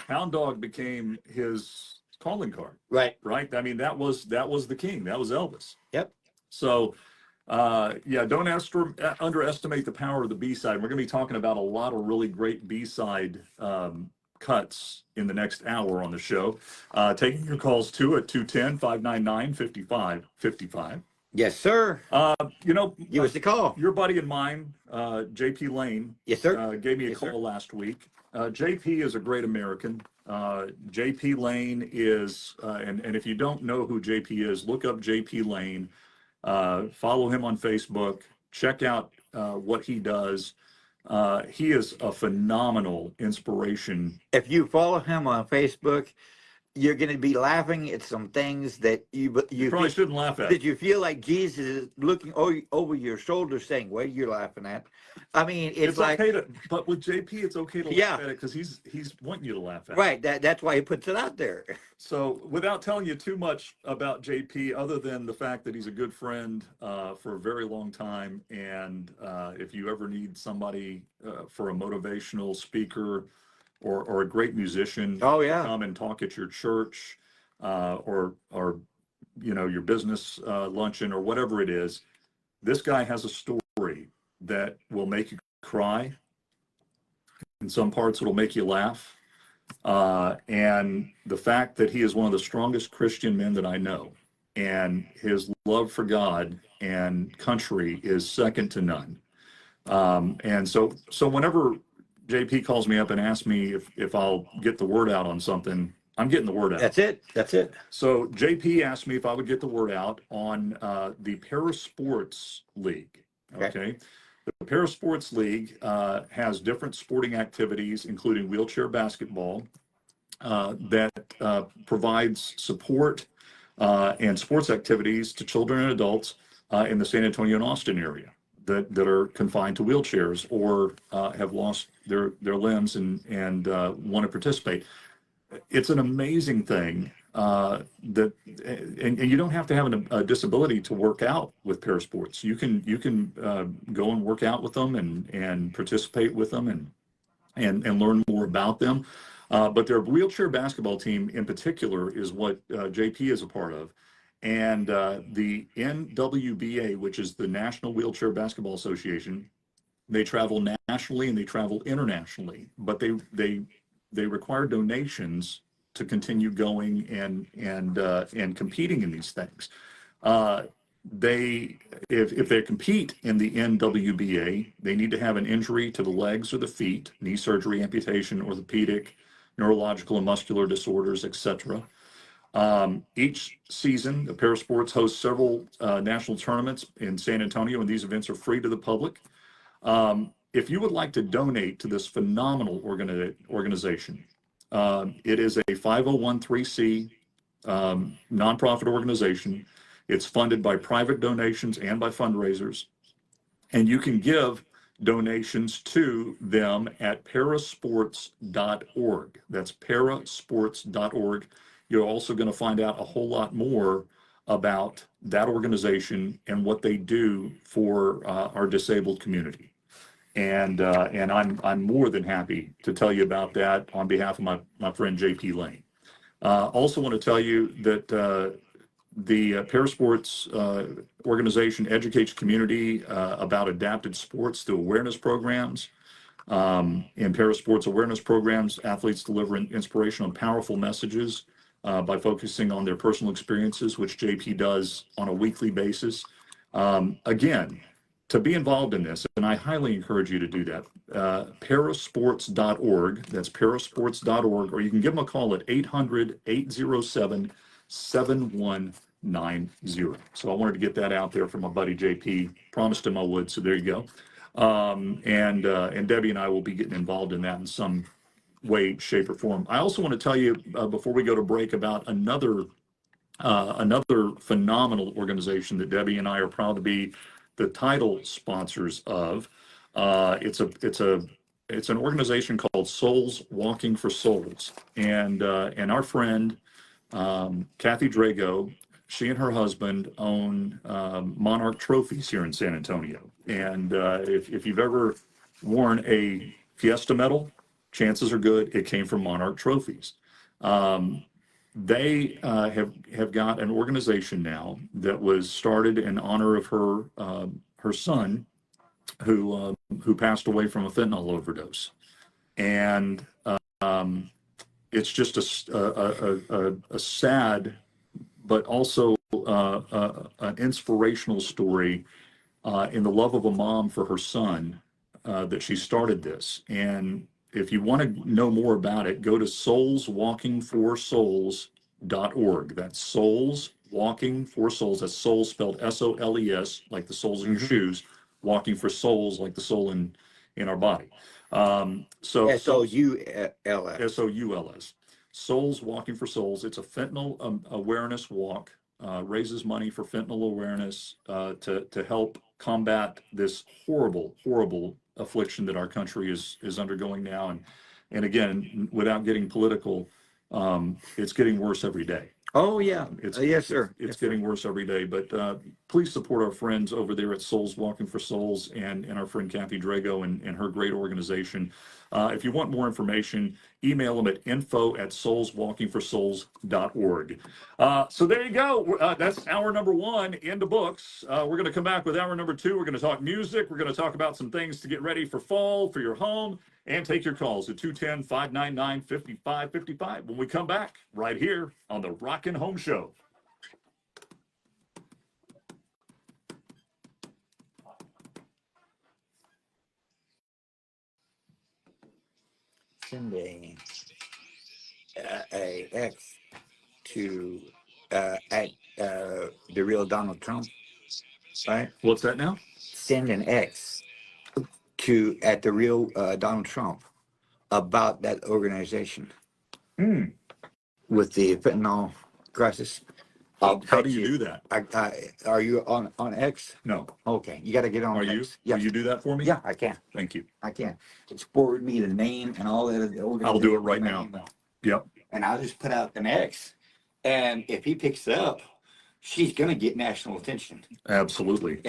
Hound Dog became his calling card. Right. I mean, that was the king. That was Elvis. Yep. So, don't underestimate the power of the B-side. We're going to be talking about a lot of really great B-side cuts in the next hour on the show. Taking your calls too at 210-599-5555. Yes, sir. Give us a call. Your buddy and mine, JP Lane. Yes, sir. Gave me a call last week. JP is a great American. JP Lane is, and if you don't know who JP is, look up JP Lane. Follow him on Facebook. Check out what he does. He is a phenomenal inspiration. If you follow him on Facebook, you're going to be laughing at some things that you probably shouldn't laugh at. That you feel like Jesus is looking over your shoulder saying, what are you laughing at? I mean, it's like... okay but with JP, it's okay to laugh at it because he's wanting you to laugh at it. Right, that's why he puts it out there. So without telling you too much about JP, other than the fact that he's a good friend for a very long time, and if you ever need somebody for a motivational speaker or a great musician to come and talk at your church or your business luncheon or whatever it is, this guy has a story that will make you cry. In some parts, it'll make you laugh. And the fact that he is one of the strongest Christian men that I know, and his love for God and country is second to none. And so whenever JP calls me up and asks me if I'll get the word out on something, I'm getting the word out. That's it. So JP asked me if I would get the word out on the Parasports League. Okay. The Parasports League has different sporting activities, including wheelchair basketball, that provides support and sports activities to children and adults in the San Antonio and Austin area that are confined to wheelchairs or have lost their limbs and want to participate. It's an amazing thing and you don't have to have a disability to work out with parasports. You can go and work out with them and participate with them and learn more about them. But their wheelchair basketball team in particular is what JP is a part of. And the NWBA, which is the National Wheelchair Basketball Association, they travel nationally and they travel internationally, but they require donations to continue going and competing in these things. If they compete in the NWBA, they need to have an injury to the legs or the feet, knee surgery, amputation, orthopedic, neurological and muscular disorders, etc. Each season, the Parasports hosts several national tournaments in San Antonio, and these events are free to the public. If you would like to donate to this phenomenal organization, it is a 501(c) nonprofit organization. It's funded by private donations and by fundraisers. And you can give donations to them at parasports.org. That's parasports.org. You're also going to find out a whole lot more about that organization and what they do for our disabled community. And I'm more than happy to tell you about that on behalf of my friend JP Lane. Also want to tell you that the Parasports organization educates community about adapted sports through awareness programs. In Parasports awareness programs, athletes deliver inspirational and powerful messages by focusing on their personal experiences, which JP does on a weekly basis. Again, to be involved in this, and I highly encourage you to do that, parasports.org, that's parasports.org, or you can give them a call at 800-807-7190. So I wanted to get that out there from my buddy JP. Promised him I would, so there you go. And Debbie and I will be getting involved in that in some way, shape, or form. I also want to tell you before we go to break about another phenomenal organization that Debbie and I are proud to be the title sponsors of. It's an organization called Souls Walking for Souls, and our friend Kathy Drago, she and her husband own Monarch Trophies here in San Antonio. And if you've ever worn a Fiesta medal, chances are good it came from Monarch Trophies. They have got an organization now that was started in honor of her son, who passed away from a fentanyl overdose, and it's just a sad, but also an inspirational story in the love of a mom for her son that she started this. And if you want to know more about it, go to soulswalkingforsouls.org. That's Souls Walking for Souls. That's souls spelled SOLES, like the soles in your shoes. Walking for souls, like the soul in our body. So SOULS. SOULS. Souls Walking for Souls. It's a fentanyl awareness walk. Raises money for fentanyl awareness to help combat this horrible affliction that our country is undergoing now. And again, without getting political, it's getting worse every day. Oh, yeah. Yes, sir. It's getting worse every day. But please support our friends over there at Souls Walking for Souls and our friend Kathy Drago and her great organization. If you want more information, email them at info@soulswalkingforsouls.org. So there you go. That's hour number one in the books. We're going to come back with hour number two. We're going to talk music. We're going to talk about some things to get ready for fall, for your home, and take your calls at 210-599-5555 when we come back right here on the Rockin' Home Show. Send a X to at the real Donald Trump, right? What's that now? Send an X at the real Donald Trump about that organization with the fentanyl crisis. How do you do that? Are you on X? No. Okay, you got to get on Are X. you? Yeah. Will you do that for me? Yeah, I can. Thank you. I can. It's forward me the name and all that. I'll do it right now. Yep. And I'll just put out an X. And if he picks it up, she's going to get national attention. Absolutely.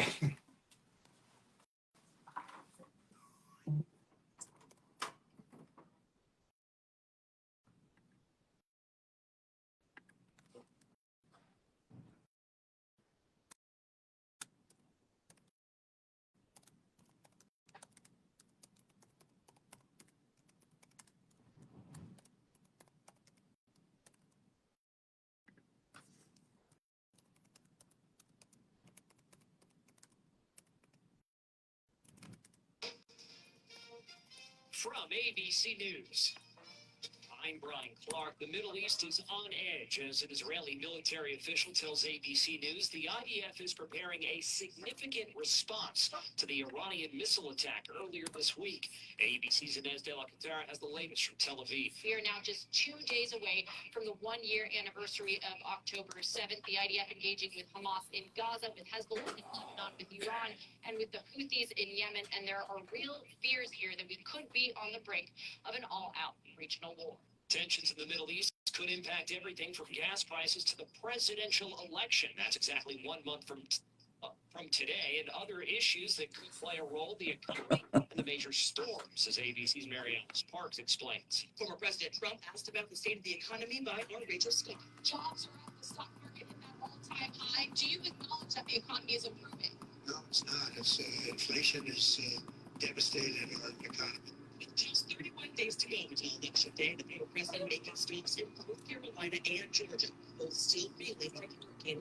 From ABC News, I'm Brian Clark. The Middle East is on edge as an Israeli military official tells ABC News the IDF is preparing a significant response to the Iranian missile attack earlier this week. ABC's Inez de la Catara has the latest from Tel Aviv. We are now just 2 days away from the 1-year anniversary of October 7th. The IDF engaging with Hamas in Gaza, with Hezbollah in Lebanon, with Iran, and with the Houthis in Yemen. And there are real fears here that we could be on the brink of an all-out regional war. Tensions in the Middle East could impact everything from gas prices to the presidential election. That's exactly 1 month from today, and other issues that could play a role, the economy and the major storms, as ABC's Mary Alice Parks explains. Former President Trump asked about the state of the economy by our Rachel Stick. Jobs are up, the stock market at that all-time high. Do you acknowledge that the economy is improving? No, it's not. It's inflation is devastated our economy. Just 31 days to go until Election Day. The former president making stops in North Carolina and Georgia. Both still reeling from Hurricane.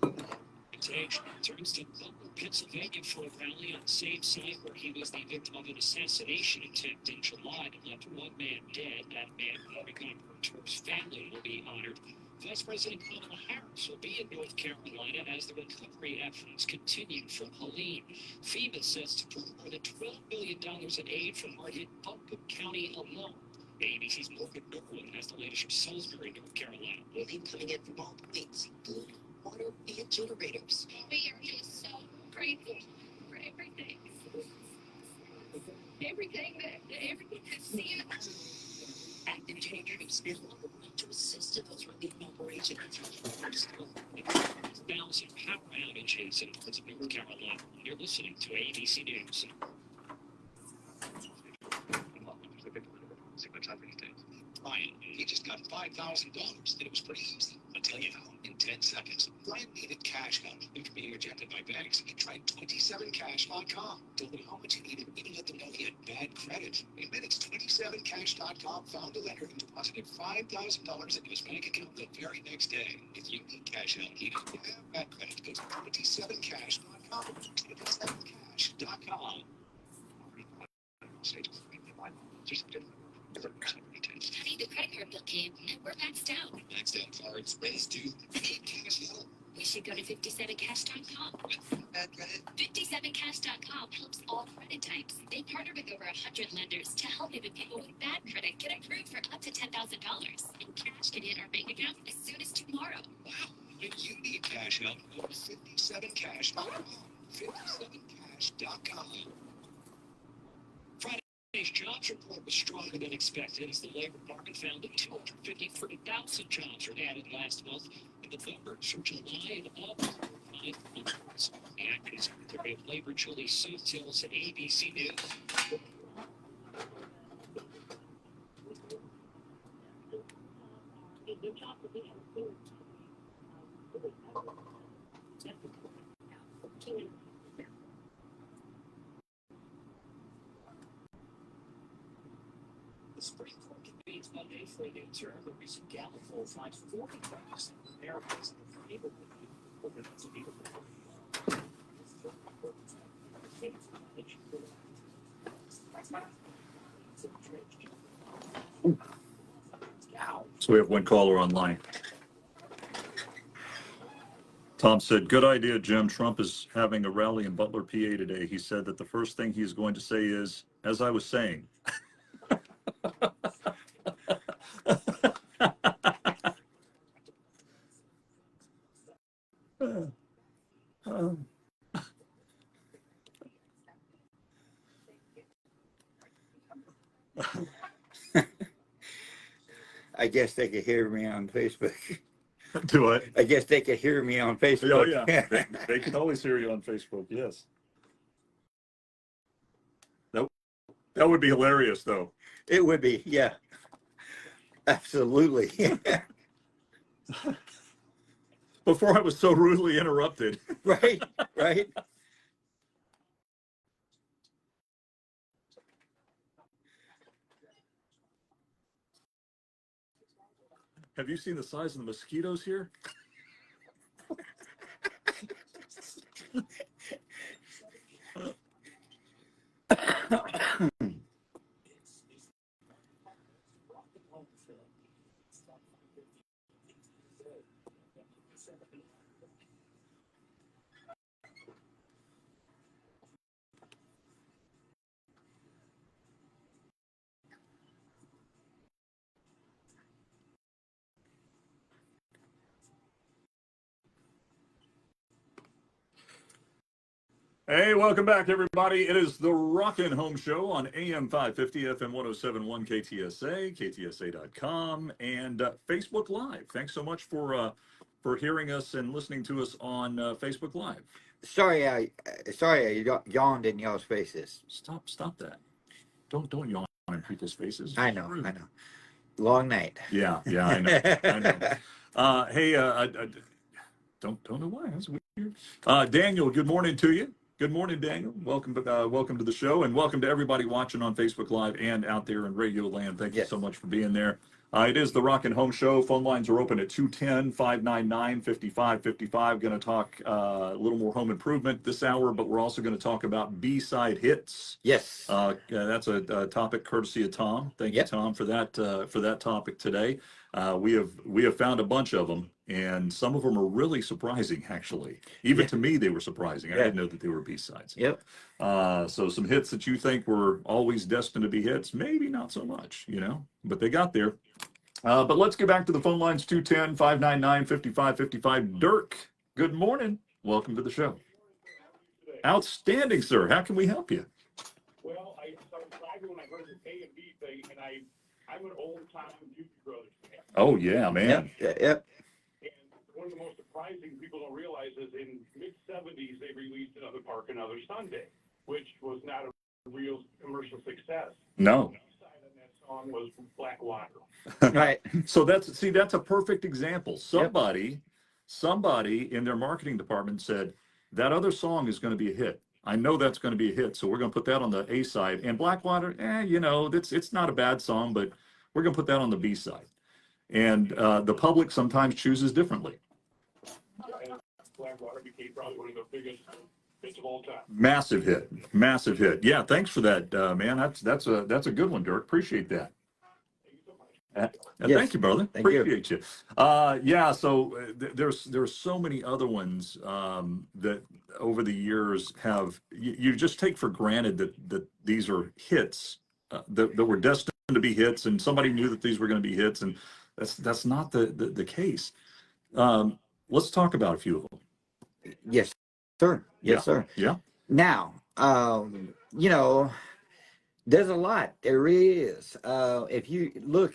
Today, turns to Butler, Pennsylvania for a rally on the same site where he was the victim of an assassination attempt in July that left one man dead. That man, Rockin, Trump's family will be honored. Vice President Kamala Harris will be in North Carolina as the recovery efforts continue from Helene. FEMA says to put more than $12 billion in aid for hard-hit Buncombe County alone. ABC's Morgan Norwood has the latest from Salisbury, North Carolina. Relief coming in from all points, food, water, and generators. We are just so grateful for everything. Everything that's seen. Active duty troops now on the way to assist in those relief operations. Balancing power outages in parts of North Carolina. You're listening to ABC News. Brian, he just got $5,000 and it was pretty easy. I'll tell you how in 10 seconds. Brian needed cash help after being rejected by banks. He tried 27cash.com. Told them how much he needed, even let them know he had bad credit. In minutes, 27cash.com found a lender and deposited $5,000 into his bank account the very next day. If you need cash help, he doesn't have bad credit. Go to 27cash.com. 27cash.com. Honey, the credit card bill came, and we're maxed out. Maxed out cards, raised to need cash help. We should go to 57cash.com. Bad credit. 57cash.com helps all credit types. They partner with over 100 lenders to help even people with bad credit get approved for up to $10,000. And cash can hit our bank account as soon as tomorrow. Wow. If you need cash help, go to 57cash.com. 57cash.com. Friday's jobs report was stronger than expected as the labor market found that 253,000 jobs were added last month, and the numbers from July and August were 500. The acting Secretary of Labor, Julie Sue, tells ABC News. The Supreme Court convenes Monday for a new term. The recent Gallup poll finds 45% of Americans are able to So we have one caller online. Tom said, good idea, Jim. Trump is having a rally in Butler, PA today. He said that the first thing he's going to say is, as I was saying. I guess they could hear me on Facebook. Do it. I guess they could hear me on Facebook. Oh yeah, they can always hear you on Facebook. Yes. That would be hilarious, though. It would be, yeah. Absolutely. Before I was so rudely interrupted. Right, right. Have you seen the size of the mosquitoes here? Hey, welcome back, everybody. It is the Rockin' Home Show on AM 550, FM 1071, KTSA, KTSA.com, and Facebook Live. Thanks so much for hearing us and listening to us on Facebook Live. Sorry, I yawned in y'all's faces. Stop that. Don't yawn in people's faces. I know. Long night. Yeah, I know. I know. Hey, I don't know why. That's weird. Daniel, good morning to you. Good morning, Daniel. Welcome to the show, and welcome to everybody watching on Facebook Live and out there in Radio Land. Thank you so much for being there. It is the Rockin' Home Show. Phone lines are open at 210-599-5555. Going to talk a little more home improvement this hour, but we're also going to talk about B-side hits. Yes. That's a topic courtesy of Tom. Thank you, Tom, for that topic today. We have found a bunch of them, and some of them are really surprising, actually. Even to me, they were surprising. I didn't know that they were B-sides. Yep. So some hits that you think were always destined to be hits, maybe not so much, but they got there. But let's get back to the phone lines, 210-599-5555. Dirk, good morning. Welcome to the show. Outstanding, sir. How can we help you? Well, I started driving when I heard the A and B thing, and I'm an old-time Doobie Brothers fan. Oh, yeah, man. Yep. And one of the most surprising people don't realize is in mid-'70s, they released Another Park, Another Sunday, which was not a real commercial success. No. The side on that song was Blackwater. Right. So that's a perfect example. Somebody in their marketing department said, that other song is going to be a hit. I know that's going to be a hit, so we're going to put that on the A side. And Blackwater, it's not a bad song, but we're going to put that on the B side. And the public sometimes chooses differently. And Blackwater became probably one of the biggest hits of all time. Massive hit. Yeah, thanks for that, man. That's a good one, Dirk. Appreciate that. Thank you, brother. Appreciate you. So there's so many other ones that over the years have you just take for granted that these are hits that were destined to be hits, and somebody knew that these were going to be hits, and that's not the case. Let's talk about a few of them. Yes, sir. Yes, sir. Yeah. Now, there's a lot. There really is. If you look,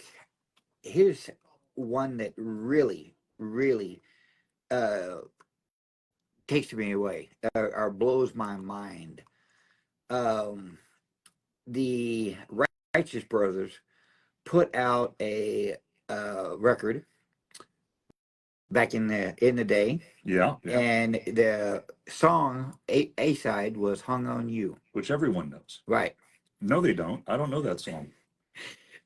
here's one that really, really takes me away or blows my mind. The Righteous Brothers put out a record back in the day. Yeah. And the song A side was "Hung on You," which everyone knows. Right. No, they don't. I don't know that song.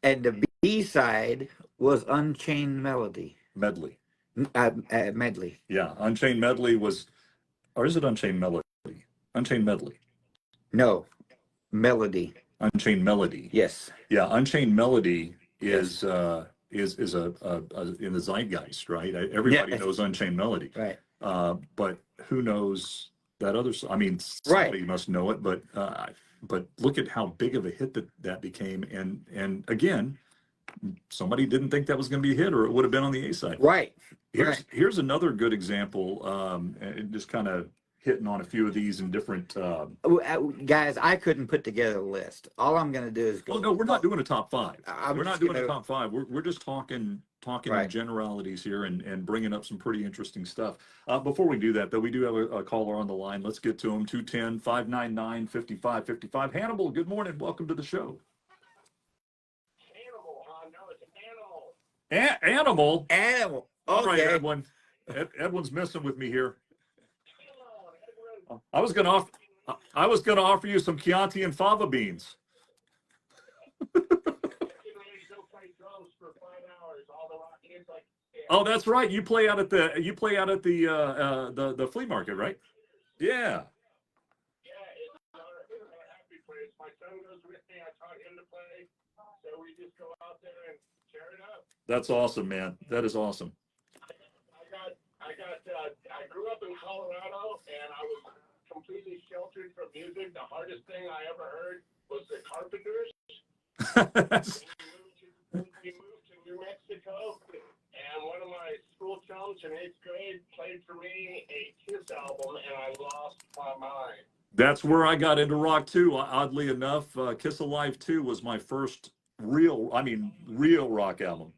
And the B side was "Unchained Melody." Medley. Medley. Yeah, Unchained Medley was, or is it Unchained Melody? Unchained Medley. No, Melody. Unchained Melody. Yes. Yeah, Unchained Melody is a in the zeitgeist, right? Everybody knows Unchained Melody. Right. But who knows that other song? I mean, somebody must know it, but but look at how big of a hit that became. And again, somebody didn't think that was going to be a hit, or it would have been on the A side. Right. Here's another good example. And just kind of hitting on a few of these in different. Guys, I couldn't put together a list. All I'm going to do is go. Oh no, we're not doing a top five. I'm We're not just doing gonna- a top five. We're just talking Right. in generalities here and bringing up some pretty interesting stuff. Before we do that, though, we do have a caller on the line. Let's get to him. 210-599-5555. Hannibal, good morning. Welcome to the show. Animal, huh? No, it's an animal. Animal? Animal. All right, Okay. Edwin. Edwin's messing with me here. I was going to offer you some Chianti and fava beans. Oh, that's right. You play out at the flea market, right? Yeah. It's a happy place. My son goes with me. I taught him to play, so we just go out there and tear it up. That's awesome, man. That is awesome. I grew up in Colorado, and I was completely sheltered from music. The hardest thing I ever heard was the Carpenters. We moved to New Mexico, and one of my school chums in 8th grade played for me a Kiss album, and I lost my mind. That's where I got into rock too. Oddly enough, Kiss Alive 2 was my first real rock album.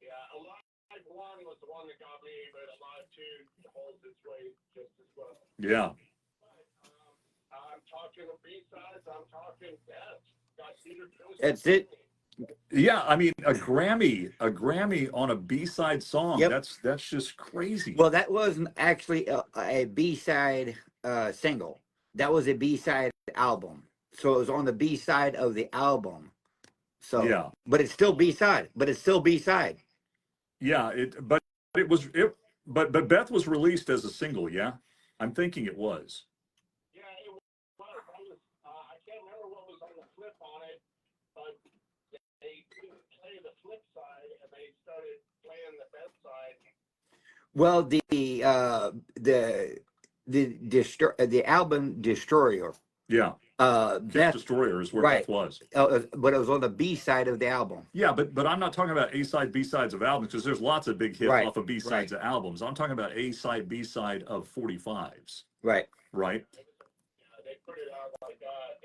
Yeah, Alive 1 was the one that got me, but Alive 2 holds its weight just as well. Yeah. I'm talking B-sides. I'm talking Beth. Got Peter Chris. That's it. Yeah, I mean a Grammy on a B-side song. Yep. That's just crazy. Well, that wasn't actually a B-side single. That was a B-side album. So it was on the B-side of the album. So yeah, but it's still B-side. Yeah, but Beth was released as a single. Yeah, I'm thinking it was. Yeah, it was. I can't remember what was on the flip on it, but they didn't play the flip side, and they started playing the Beth side. Well, the album Destroyer. Yeah. Beth Destroyer is where right. Beth was. But it was on the B side of the album. Yeah, but I'm not talking about A side, B sides of albums, because there's lots of big hits Right. off of B sides of albums. I'm talking about A side, B side of 45s. Right. Right. Yeah, they put it out like that,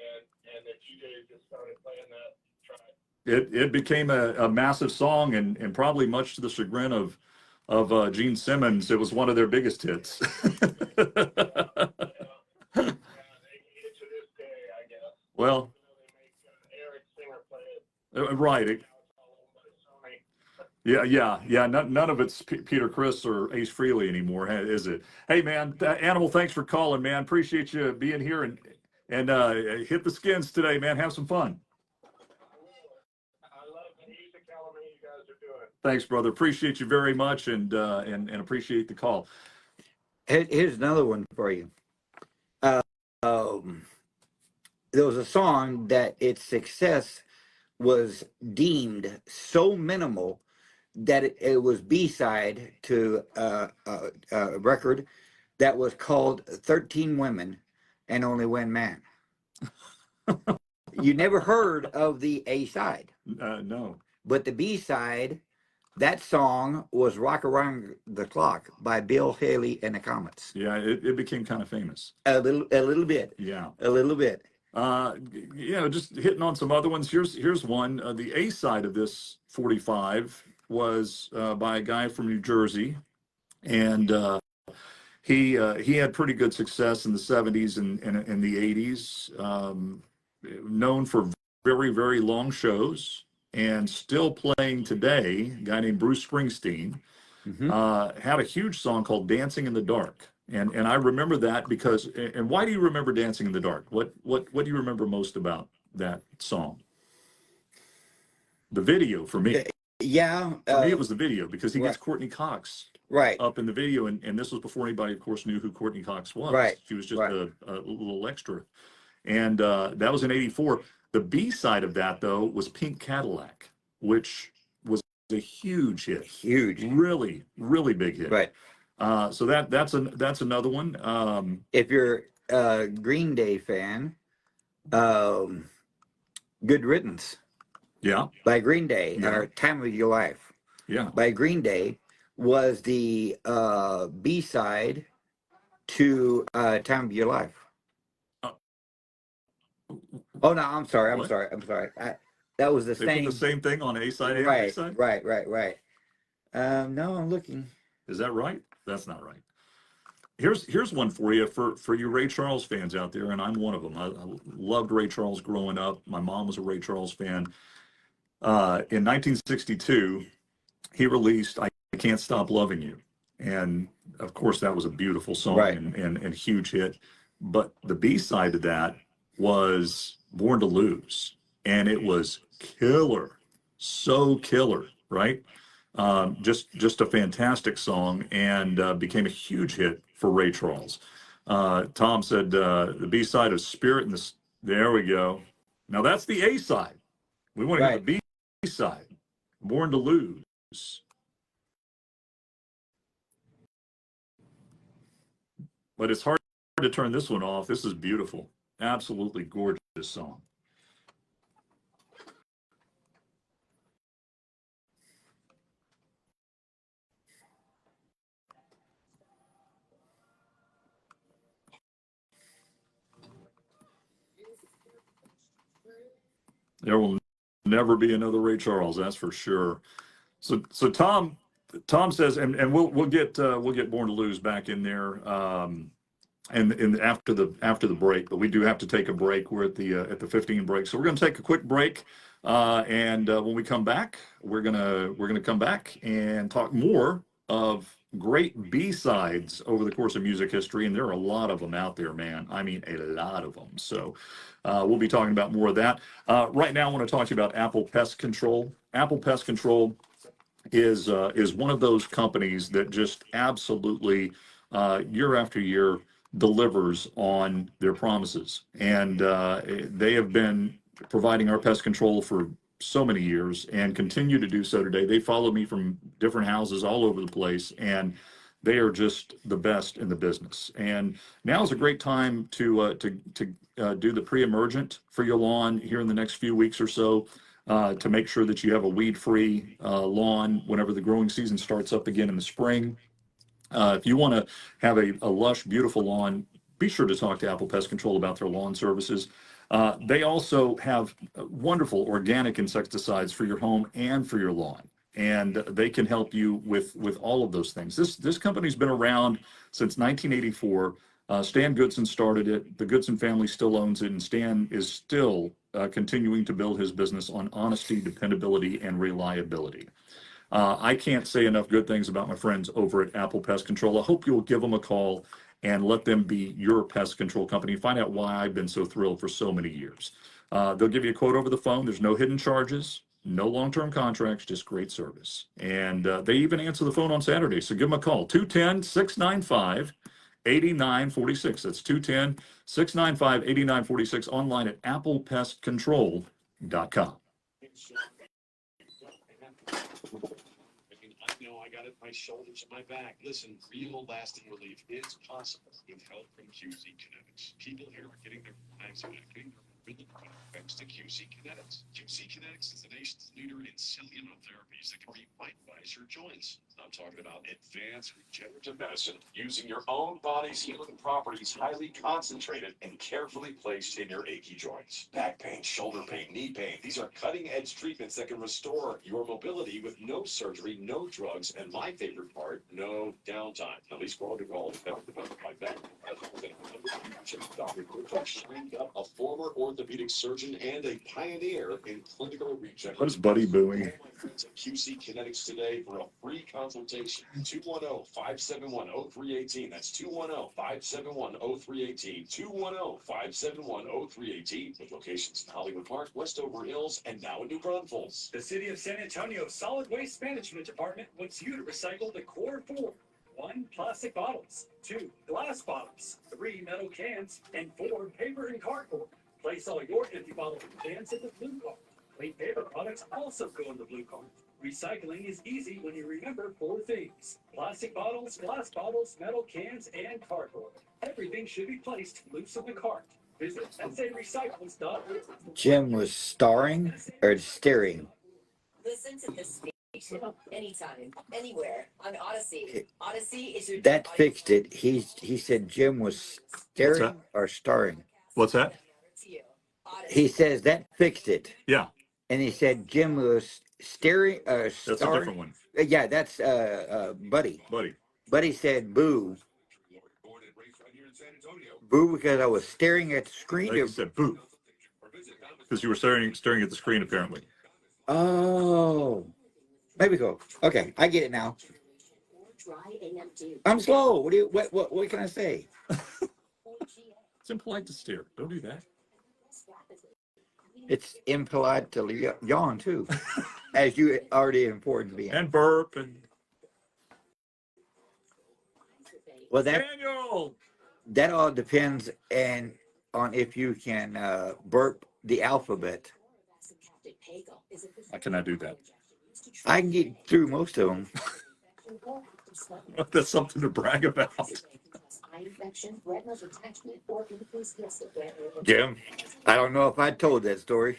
and the DJs just started playing that track. It became a massive song, and probably much to the chagrin of Gene Simmons, it was one of their biggest hits. Well, right. Yeah. None of it's Peter Criss or Ace Frehley anymore, is it? Hey, man, Animal, thanks for calling, man. Appreciate you being here and hit the skins today, man. Have some fun. I love the music element you guys are doing. Thanks, brother. Appreciate you very much, and appreciate the call. Here's another one for you. There was a song that its success was deemed so minimal that it was B-side to a record that was called 13 Women and Only One Man. You never heard of the A-side. No. But the B-side, that song was Rock Around the Clock by Bill Haley and the Comets. Yeah, it became kind of famous. A little bit. Yeah. A little bit. Just hitting on some other ones. Here's one. The A side of this 45 was by a guy from New Jersey, and he had pretty good success in the 70s and the 80s. Known for very, very long shows and still playing today. A guy named Bruce Springsteen had a huge song called "Dancing in the Dark." And I remember that because, and why do you remember Dancing in the Dark? What do you remember most about that song? The video for me. Yeah. For me, it was the video because he gets Right. Courtney Cox Right. up in the video. And this was before anybody, of course, knew who Courtney Cox was. Right. She was just Right. a little extra. And that was in '84. The B side of that, though, was Pink Cadillac, which was a huge hit. Huge. Really, really big hit. Right. So that's another one. If you're a Green Day fan, Good Riddance. Yeah. By Green Day, Yeah. or Time of Your Life. Yeah. By Green Day was the B-side to Time of Your Life. Oh no, I'm sorry. What? That was the They same. put the same thing on A side and B Right, side? right. No, I'm looking. Is that right? That's not right. Here's one for you for you Ray Charles fans out there, and I'm one of them. I loved Ray Charles growing up. My mom was a Ray Charles fan. In 1962, he released "I Can't Stop Loving You," and of course that was a beautiful song Right. and huge hit. But the B side to that was "Born to Lose," and it was killer, so killer, right? Just a fantastic song, and became a huge hit for Ray Charles. Tom said the B side of "Spirit" and the there we go. Now that's the A side. We want to hear the B side, "Born to Lose." But it's hard to turn this one off. This is beautiful. Absolutely gorgeous song. There will never be another Ray Charles, that's for sure. So Tom says, and we'll get "Born to Lose" back in there. And after the break, but we do have to take a break. We're at the 15 break, so we're going to take a quick break, and when we come back, we're gonna come back and talk more of great B-sides over the course of music history, and there are a lot of them out there, man. I mean, a lot of them. So we'll be talking about more of that. Right now, I want to talk to you about Apple Pest Control. Apple Pest Control is one of those companies that just absolutely year after year delivers on their promises, and they have been providing our pest control for so many years and continue to do so today. They follow me from different houses all over the place, and they are just the best in the business. And now is a great time to do the pre-emergent for your lawn here in the next few weeks or so, to make sure that you have a weed-free lawn whenever the growing season starts up again in the spring. If you want to have a lush, beautiful lawn, be sure to talk to Apple Pest Control about their lawn services. They also have wonderful organic insecticides for your home and for your lawn, and they can help you with all of those things. This company's been around since 1984. Stan Goodson started it. The Goodson family still owns it, and Stan is still continuing to build his business on honesty, dependability, and reliability. I can't say enough good things about my friends over at Apple Pest Control. I hope you'll give them a call and let them be your pest control company. Find out why I've been so thrilled for so many years. They'll give you a quote over the phone. There's no hidden charges, no long-term contracts, just great service. And they even answer the phone on Saturday. So give them a call, 210-695-8946. That's 210-695-8946, online at applepestcontrol.com. I know I got it, my shoulders and my back. Listen, real lasting relief is possible with help from QC Kinetics. People here are getting their lives back. Really thanks to QC Kinetics. QC Kinetics is the nation's leader in cell immunotherapies that can revitalize your joints. I'm talking about advanced regenerative medicine using your own body's healing properties, highly concentrated and carefully placed in your achy joints. Back pain, shoulder pain, knee pain. These are cutting-edge treatments that can restore your mobility with no surgery, no drugs, and my favorite part, no downtime. At least protocol developed by back. Dr. Kurtak signed up, a former orthopedic surgeon and a pioneer in clinical regeneration. What is Buddy booing? Call my friends at QC Kinetics today for a free consultation. 210-571-0318. That's 210-571-0318. 210-571-0318. With locations in Hollywood Park, Westover Hills, and now in New Braunfels. The City of San Antonio Solid Waste Management Department wants you to recycle the core 4. 1, plastic bottles. 2, glass bottles. 3, metal cans. And 4, paper and cardboard. Place all your empty bottles and cans in the blue cart. Clean paper products also go in the blue cart. Recycling is easy when you remember 4 things: plastic bottles, glass bottles, metal cans, and cardboard. Everything should be placed loose in the cart. Visit sarecycles.org. Jim was starring or steering? Listen to this station anytime, anywhere on Odyssey. Odyssey is your That fixed it. He said Jim was steering or starring. What's that? He says that fixed it. Yeah. And he said Jim was steering That's a starring. different one. Yeah, that's Buddy. Buddy said boo. Boo because I was staring at the screen. I think he said boo. Because you were staring at the screen, apparently. Oh. Maybe go. Okay, I get it now. I'm slow. What can I say? It's impolite to stare. Don't do that. It's impolite to yawn too, as you already informed me. And burp and. Well, Daniel. That all depends on if you can burp the alphabet. I cannot do that. I can get through most of them. That's something to brag about. Jim, I don't know if I told that story.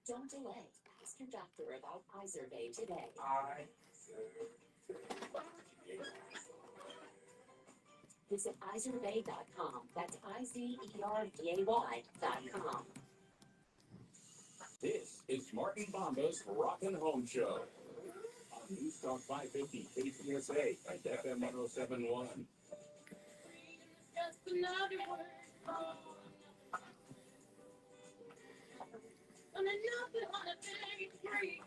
Don't delay. Ask your doctor about eye survey today. Visit isurvey.com. That's IZERVAY.com. This is Martin Bomba's Rockin' Home Show on News Talk 550 KTSA and FM 1071. Just another word. On another on a very free.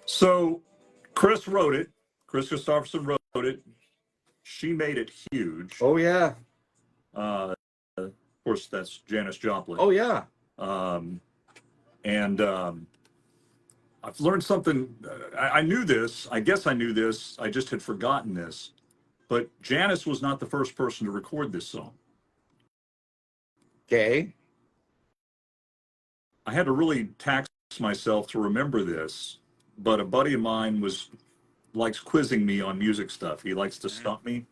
So, Chris wrote it. Chris Gustafson wrote it. She made it huge. Oh yeah. Of course, that's Janis Joplin. Oh yeah. I've learned something. I knew this. I guess I knew this. I just had forgotten this. But Janis was not the first person to record this song. Okay. I had to really tax myself to remember this. But a buddy of mine likes quizzing me on music stuff. He likes to stump me.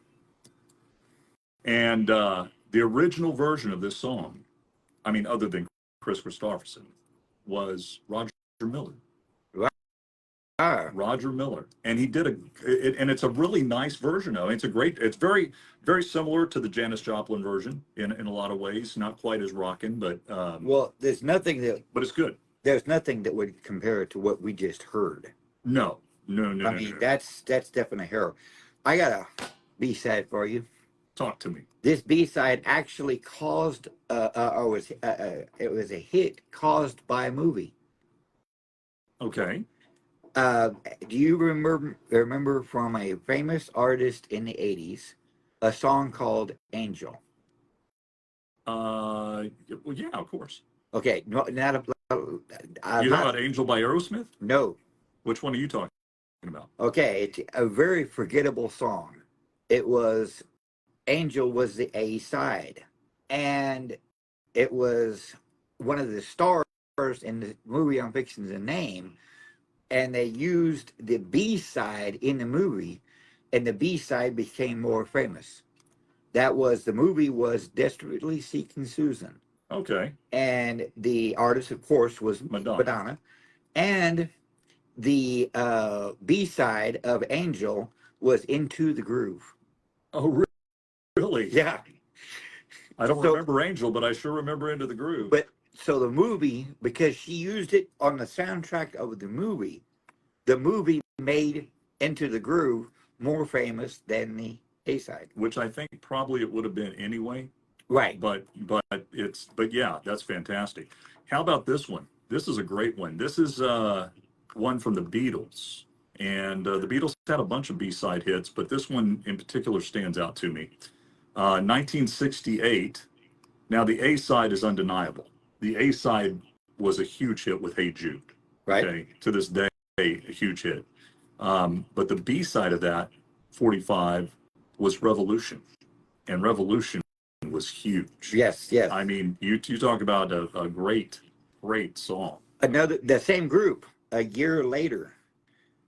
And the original version of this song, I mean, other than Chris Christopherson, was Roger Miller. Roger Miller, and he did and it's a really nice version of it. It's very, very similar to the Janis Joplin version in a lot of ways. Not quite as rockin', but well, there's nothing but it's good. There's nothing that would compare to what we just heard. No. I mean, that's definitely a hero. I got a B-side for you. Talk to me. This B-side actually caused, it was a hit caused by a movie. Okay. Do you remember from a famous artist in the 80s, a song called Angel? Well, yeah, of course. Okay, no, not a. You talking about Angel by Aerosmith? No. Which one are you talking about? Okay, it's a very forgettable song. It was Angel was the A side, and it was one of the stars in the movie I'm fixing to name, and they used the B side in the movie, and the B side became more famous. The movie was Desperately Seeking Susan. Okay. And the artist, of course, was Madonna. And the B-side of Angel was Into the Groove. Oh, really? Yeah. I don't remember Angel, but I sure remember Into the Groove. But so the movie, because she used it on the soundtrack of the movie made Into the Groove more famous than the A-side. Which I think probably it would have been anyway. Right. But yeah, that's fantastic. How about this one? This is a great one. This is one from the Beatles. And the Beatles had a bunch of B-side hits, but this one in particular stands out to me. 1968. Now, the A-side is undeniable. The A-side was a huge hit with Hey Jude. Right. Okay? To this day, a huge hit. But the B-side of that, 45, was Revolution. and Revolution was huge. Yes, yes. I mean, you talk about a great song. The same group a year later,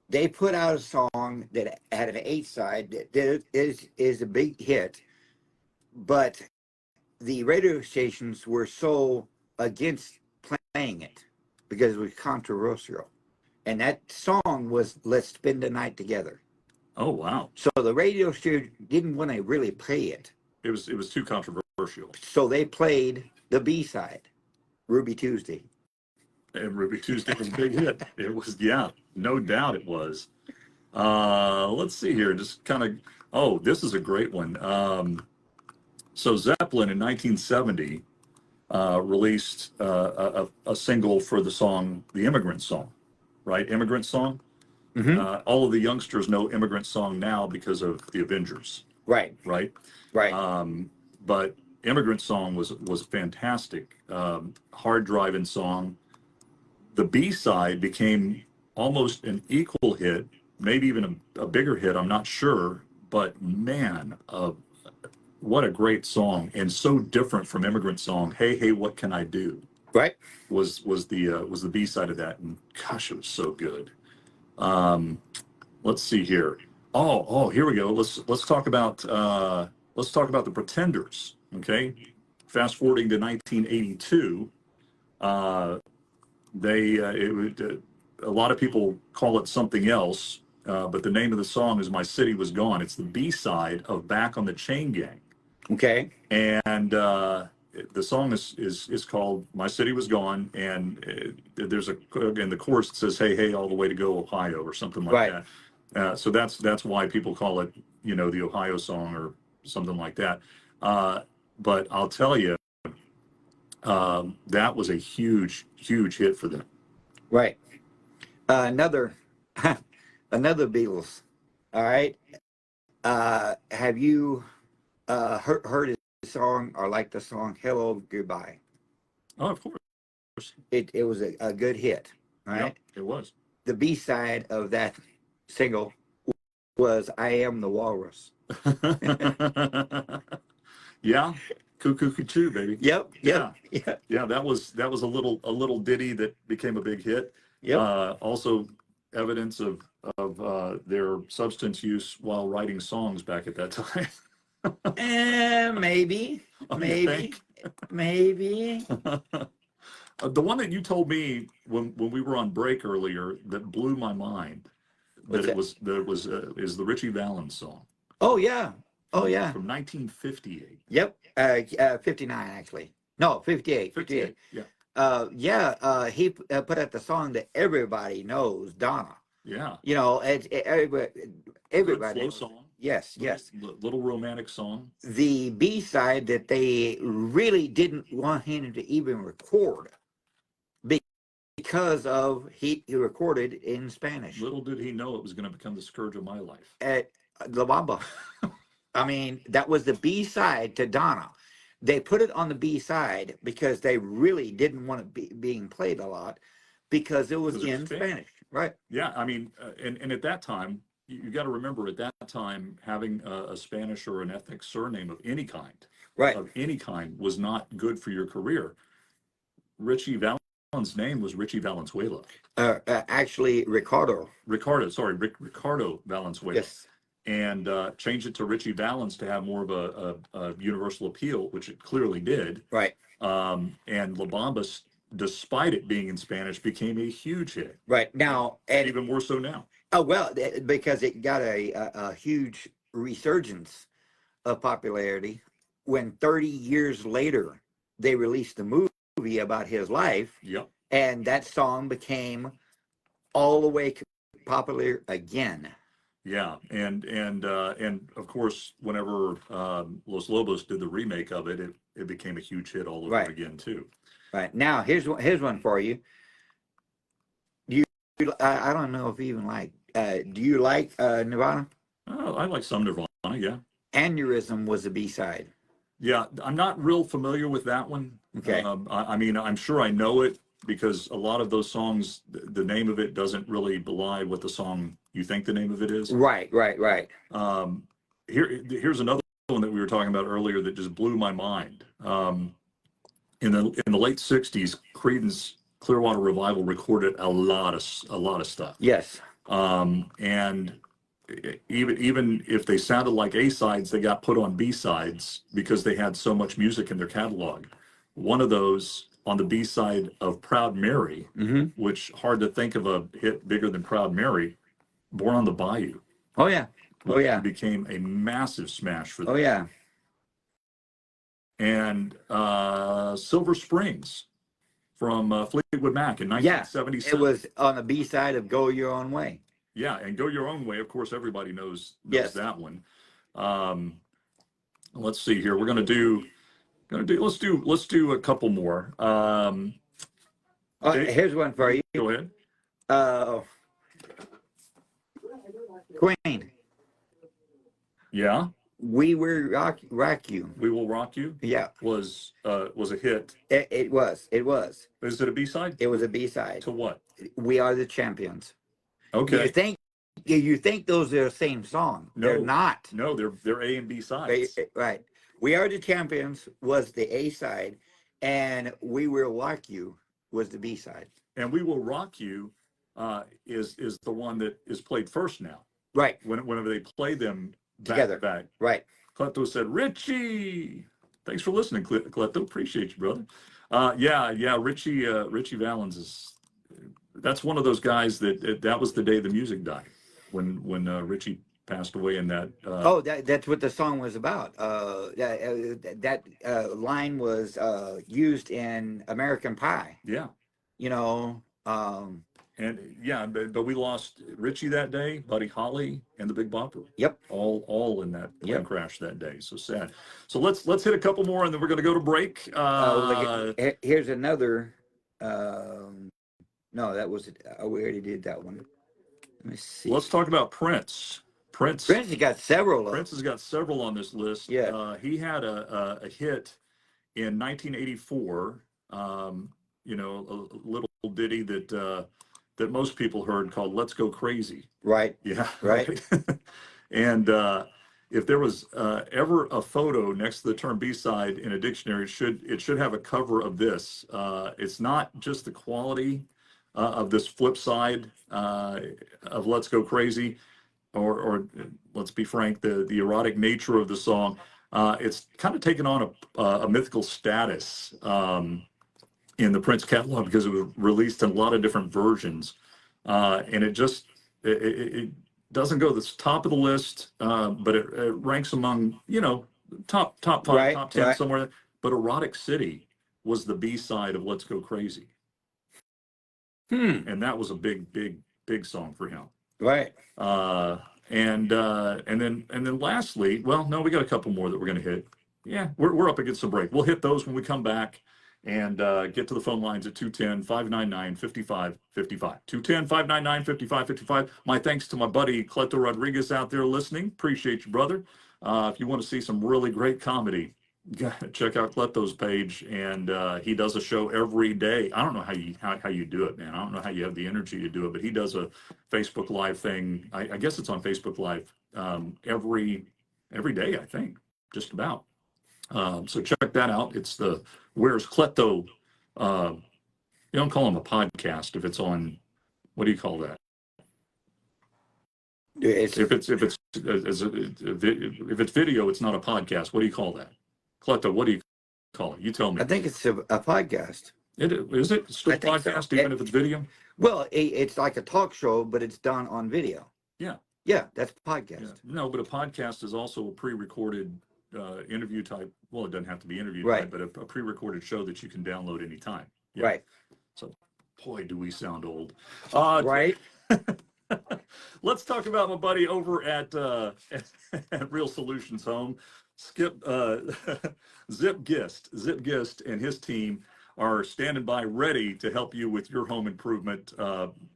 they put out a song that had an A side that is a big hit, but the radio stations were so against playing it because it was controversial. And that song was "Let's Spend the Night Together." Oh wow! So the radio station didn't want to really play it. It was too controversial. So they played the B side, "Ruby Tuesday." And Ruby Tuesday was a big hit. It was, yeah, no doubt it was. Let's see here. Just kind of. Oh, this is a great one. So Zeppelin in 1970 released a single for the song, the Immigrant Song, right? Immigrant Song. Mm-hmm. All of the youngsters know Immigrant Song now because of the Avengers. Right. Right. Right. But Immigrant Song was fantastic. Hard driving song. The B side became almost an equal hit, maybe even a bigger hit. I'm not sure, but man, what a great song, and so different from Immigrant Song. Hey, hey, what can I do? Right. Was the B side of that, and gosh, it was so good. Let's see here. Oh, here we go. Let's talk about the Pretenders. Okay, fast forwarding to 1982. A lot of people call it something else, but the name of the song is "My City Was Gone." It's the B side of "Back on the Chain Gang." Okay. And the song is called "My City Was Gone," and there's in the chorus it says "Hey, hey, all the way to go Ohio" or something like that. So that's why people call it, the Ohio song or something like that. But I'll tell you, that was a huge hit for them. Right. Another Beatles. All right. Have you heard his song or liked the song "Hello Goodbye"? Oh, of course. It was a good hit. All right. Yep, it was. The B side of that single was "I Am the Walrus." Yeah, cuckoo cuckoo, baby. Yep. Yeah, Yep. yeah. That was a little ditty that became a big hit. Yep. Also, evidence of their substance use while writing songs back at that time. Maybe. Oh, Maybe. Maybe. The one that you told me when we were on break earlier that blew my mind, What's that? is the Richie Valens song. Oh yeah. Oh yeah. From 1958. Yep. 59 actually. No, 58. 58. Yeah. He put out the song that everybody knows, Donna. Yeah. Everybody Flow knows. song. Yes, yes. Little romantic song. The B side that they really didn't want him to even record because of he recorded in Spanish. Little did he know it was going to become the scourge of my life. At La Bamba. I mean, that was the B side to Donna. They put it on the B side because they really didn't want it being played a lot because it was in Spanish. Right. Yeah, I mean, and at that time, you got to remember at that time having a Spanish or an ethnic surname of any kind, right, was not good for your career. Richie Valens' name was Richie Valenzuela. Actually, Ricardo Valenzuela. Yes. And changed it to Richie Valens to have more of a universal appeal, which it clearly did. Right. And La Bamba, despite it being in Spanish, became a huge hit. Right now, and even more so now. Oh well, because it got a huge resurgence of popularity when 30 years later they released the movie about his life. Yep. And that song became all the way popular again. Yeah, and of course, whenever Los Lobos did the remake of it, it became a huge hit all over again too. Right. Now here's one for you. I don't know if you even like. Do you like Nirvana? Oh, I like some Nirvana. Yeah. Aneurysm was the B side. Yeah, I'm not real familiar with that one. Okay. I mean, I'm sure I know it because a lot of those songs, the name of it doesn't really belie what the song you think the name of it is. Right. Here's another one that we were talking about earlier that just blew my mind. In the late '60s, Creedence Clearwater Revival recorded a lot of stuff. Yes. And even if they sounded like A sides, they got put on B sides because they had so much music in their catalog. One of those on the B side of Proud Mary, which hard to think of a hit bigger than Proud Mary, Born on the Bayou. Oh yeah. Oh yeah. Became a massive smash for them. Oh yeah. And Silver Springs from Fleetwood Mac in 1977. It was on the B side of Go Your Own Way. Yeah, and Go Your Own Way, of course, everybody knows that one. Let's see here. We're let's do a couple more. Here's one for you. Go ahead. Queen. Yeah. We Will Rock You. We Will Rock You. Yeah. Was a hit. It was. Is it a B-side? It was a B-side. To what? We Are the Champions. Okay. You think those are the same song? No, they're not. No, they're A and B sides. Right. We Are the Champions was the A side, and We Will Rock You was the B side. And We Will Rock You is the one that is played first now. Right. Whenever they play them together. Back. Right. Cleto said, Richie, thanks for listening, Cleto. Appreciate you, brother. Richie Valens is. That's one of those guys that was the day the music died, when Richie passed away in that. That's what the song was about. That line was used in American Pie. Yeah. But we lost Richie that day, Buddy Holly, and the Big Bopper. Yep. All in that plane crash that day. So sad. So let's hit a couple more, and then we're going to go to break. Here's another. No, that was we already did that one. Let me see. Let's talk about Prince. Prince has got several. Prince has got several on this list. Yeah. He had a hit in 1984. A little ditty that most people heard called "Let's Go Crazy." Right. Yeah. Right. And if there was ever a photo next to the term B-side in a dictionary, it should have a cover of this. It's not just the quality of this flip side of "Let's Go Crazy," or let's be frank, the erotic nature of the song. It's kind of taken on a mythical status in the Prince catalog because it was released in a lot of different versions, and it doesn't go to the top of the list, but it ranks among top 5, top 10 somewhere. But "Erotic City" was the B-side of "Let's Go Crazy." And that was a big song for him. Right. And then lastly, well, no, we got a couple more that we're going to hit. Yeah, we're up against the break. We'll hit those when we come back and get to the phone lines at 210-599-5555. 210-599-5555. My thanks to my buddy Cleto Rodriguez out there listening. Appreciate you, brother. If you want to see some really great comedy, check out Cleto's page, and he does a show every day. I don't know how you do it, man. I don't know how you have the energy to do it, but he does a Facebook Live thing. I guess it's on Facebook Live every day, I think, just about. So check that out. It's the Where's Cleto? You don't call him a podcast if it's on. What do you call that? If it's video, it's not a podcast. What do you call that? Cleto, what do you call it? You tell me. I think it's a podcast. Is it still a podcast, so. Even if it's video? Well, it's like a talk show, but it's done on video. Yeah. Yeah, that's a podcast. Yeah. No, but a podcast is also a pre-recorded interview type. Well, it doesn't have to be interview right. type, but a pre-recorded show that you can download anytime. Yeah. Right. So, boy, do we sound old. Right. Let's talk about my buddy over at Real Solutions Home. Zip Gist and his team are standing by ready to help you with your home improvement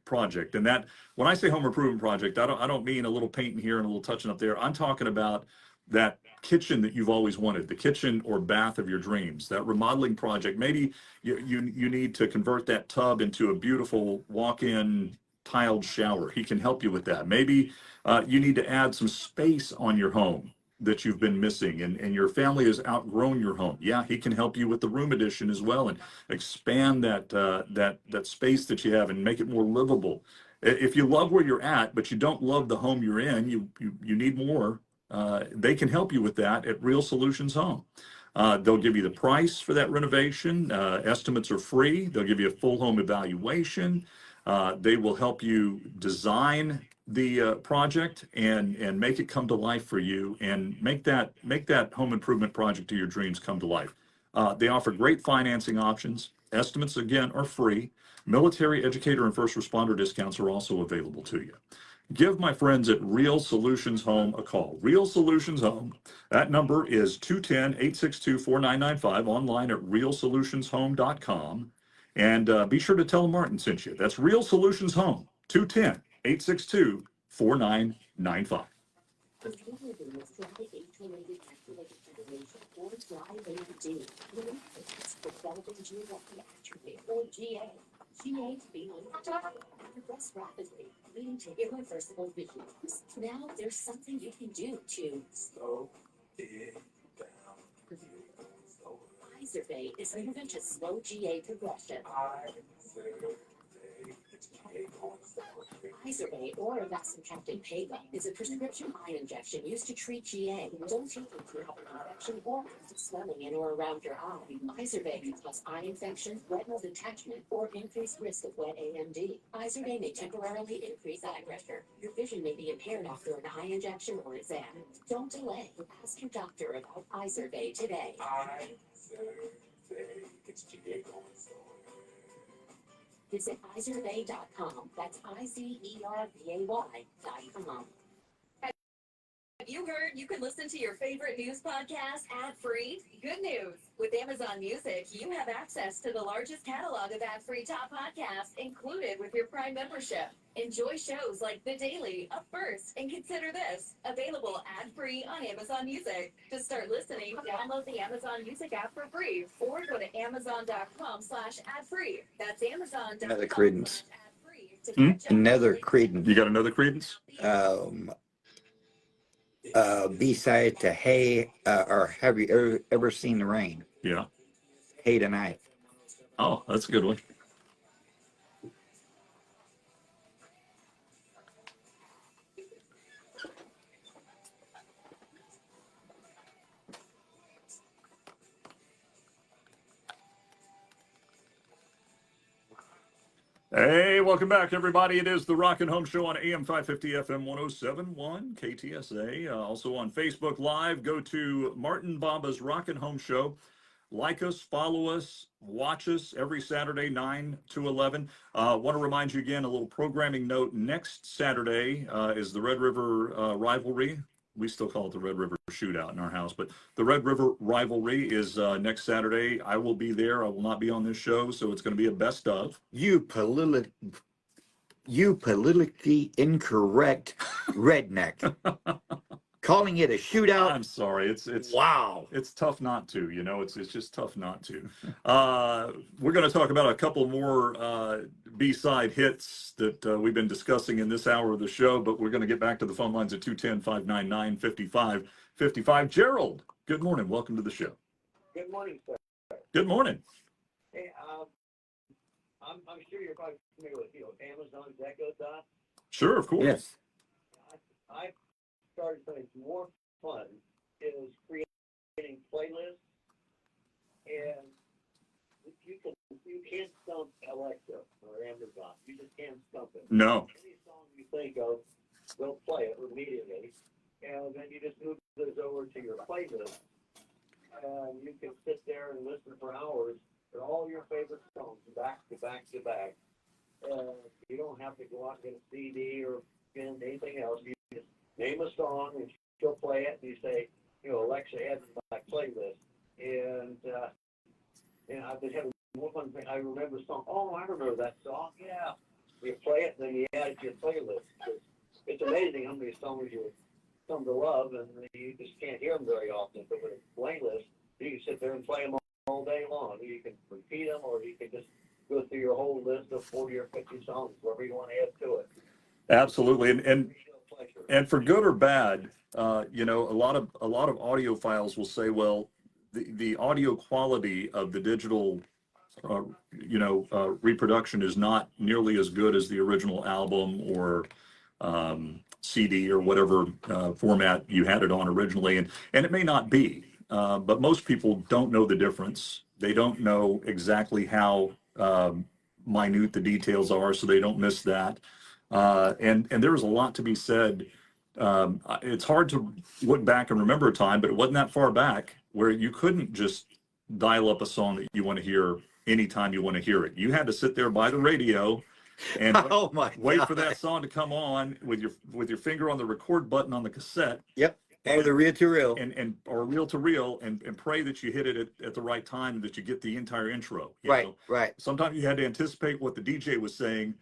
project. And that, when I say home improvement project, I don't mean a little painting here and a little touching up there. I'm talking about that kitchen that you've always wanted, the kitchen or bath of your dreams, that remodeling project. Maybe you need to convert that tub into a beautiful walk-in tiled shower. He can help you with that. Maybe you need to add some space on your home. that you've been missing, and your family has outgrown your home. Yeah, he can help you with the room addition as well and expand that space that you have and make it more livable. If you love where you're at, but you don't love the home you're in, you need more. They can help you with that at Real Solutions Home. They'll give you the price for that renovation. Estimates are free. They'll give you a full home evaluation. They will help you design the project and make it come to life for you and make that home improvement project of your dreams come to life. They offer great financing options. Estimates, again, are free. Military, educator, and first responder discounts are also available to you. Give my friends at Real Solutions Home a call. Real Solutions Home. That number is 210-862-4995, online at realsolutionshome.com. And be sure to tell them Martin sent you. That's Real Solutions Home, 210-862-4995. GA to be progress rapidly, leading to irreversible vision loss. Now there's something you can do to slow it down. Izervay is moving to slow GA progression. Izervay or vasopressin Pega is a prescription eye injection used to treat GA. Don't take it if you have an infection or swelling in or around your eye. Izervay can cause eye infection, retinal detachment, or increased risk of wet AMD. Izervay may temporarily increase eye pressure. Your vision may be impaired after an eye injection or exam. Don't delay. Ask your doctor about Izervay today. Visit Izervay.com. That's IZERVAY.com. Have you heard you can listen to your favorite news podcast ad-free? Good news! With Amazon Music, you have access to the largest catalog of ad-free top podcasts included with your Prime membership. Enjoy shows like The Daily, Up First, and Consider This, available ad-free on Amazon Music. To start listening, download the Amazon Music app for free or go to amazon.com/ad-free. That's amazon.com/ad-free. Another credence. Hmm? Another credence. You got another credence? B-side to Hey, or have you ever seen the rain? Yeah. Hey Tonight. Oh, that's a good one. Hey, welcome back, everybody. It is the Rockin' Home Show on AM 550 FM 1071 KTSA. Also on Facebook Live. Go to Martin Bomba's Rockin' Home Show. Like us, follow us, watch us every Saturday, 9 to 11. Want to remind you again, a little programming note. Next Saturday is the Red River rivalry. We still call it the Red River Shootout in our house, but the Red River rivalry is next Saturday. I will be there. I will not be on this show, so it's going to be a best of. You politically incorrect redneck. Calling it a shootout. I'm sorry. It's wow. It's tough not to, it's just tough not to. We're going to talk about a couple more B-side hits that we've been discussing in this hour of the show, but we're going to get back to the phone lines at 210-599-5555. Gerald, good morning. Welcome to the show. Good morning, sir. Good morning. Hey, I'm sure you're probably familiar with Amazon Echo Dot. Sure, of course. Yes. I started something more fun is creating playlists, and you can't stump Alexa or Amazon. You just can't stump it. No. Any song you think of, they'll play it immediately, and then you just move those over to your playlist, and you can sit there and listen for hours to all your favorite songs back to back to back. You don't have to go out and get a CD or get anything else. You just name a song and she'll play it, and you say, Alexa, add to my playlist. And I've been having one thing. I remember a song. Oh, I remember that song. Yeah. You play it, and then you add it to your playlist. It's amazing how many songs you come to love, and you just can't hear them very often. But with a playlist, you can sit there and play them all day long. You can repeat them, or you can just go through your whole list of 40 or 50 songs, whatever you want to add to it. Absolutely. And And for good or bad, you know, a lot of audiophiles will say, well, the audio quality of the digital reproduction is not nearly as good as the original album or CD or whatever format you had it on originally, and it may not be, but most people don't know the difference. They don't know exactly how minute the details are, so they don't miss that. And there is a lot to be said. It's hard to look back and remember a time, but it wasn't that far back where you couldn't just dial up a song that you want to hear anytime you want to hear it. You had to sit there by the radio and Oh my wait for God. that song to come on with your finger on the record button on the cassette. Yep. Or the reel to reel. And or reel to reel and pray that you hit it at the right time and that you get the entire intro. Right, right. Sometimes you had to anticipate what the DJ was saying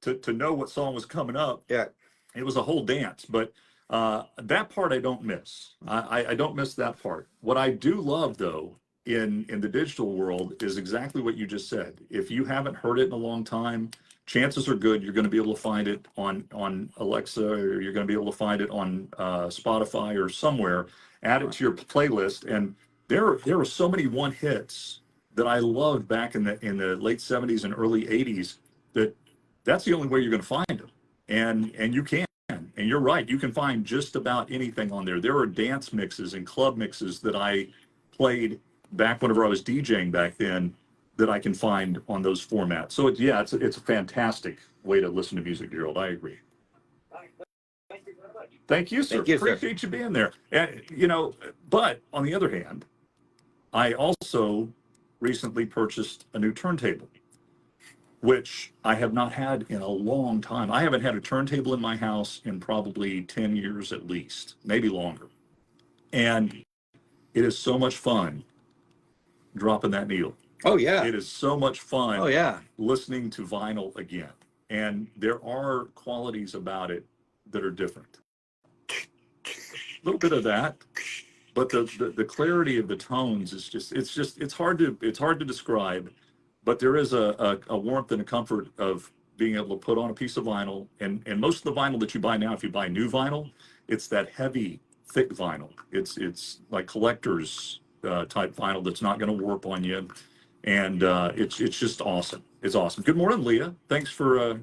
to know what song was coming up. Yeah. It was a whole dance, but that part I don't miss. I don't miss that part. What I do love, though, in the digital world is exactly what you just said. If you haven't heard it in a long time, chances are good you're going to be able to find it on Alexa, or you're going to be able to find it on Spotify or somewhere. Add it to your playlist, and there are so many one hits that I loved back in the late '70s and early '80s. That's the only way you're going to find them, and you can. And you're right, you can find just about anything on there. There are dance mixes and club mixes that I played back whenever I was DJing back then that I can find on those formats. So it's a fantastic way to listen to music, Gerald. I agree. Thank you very much. Thank you, sir. Thank you, sir. Appreciate you being there. And but on the other hand, I also recently purchased a new turntable, which I have not had in a long time. I haven't had a turntable in my house in probably 10 years at least, maybe longer. And it is so much fun dropping that needle. Oh yeah. It is so much fun. Oh yeah. Listening to vinyl again. And there are qualities about it that are different. A little bit of that, but the clarity of the tones is it's hard to describe, but there is a warmth and a comfort of being able to put on a piece of vinyl, and most of the vinyl that you buy now, if you buy new vinyl, it's that heavy, thick vinyl. It's like collector's type vinyl that's not going to warp on you, and it's just awesome. It's awesome. Good morning, Leah. Thanks for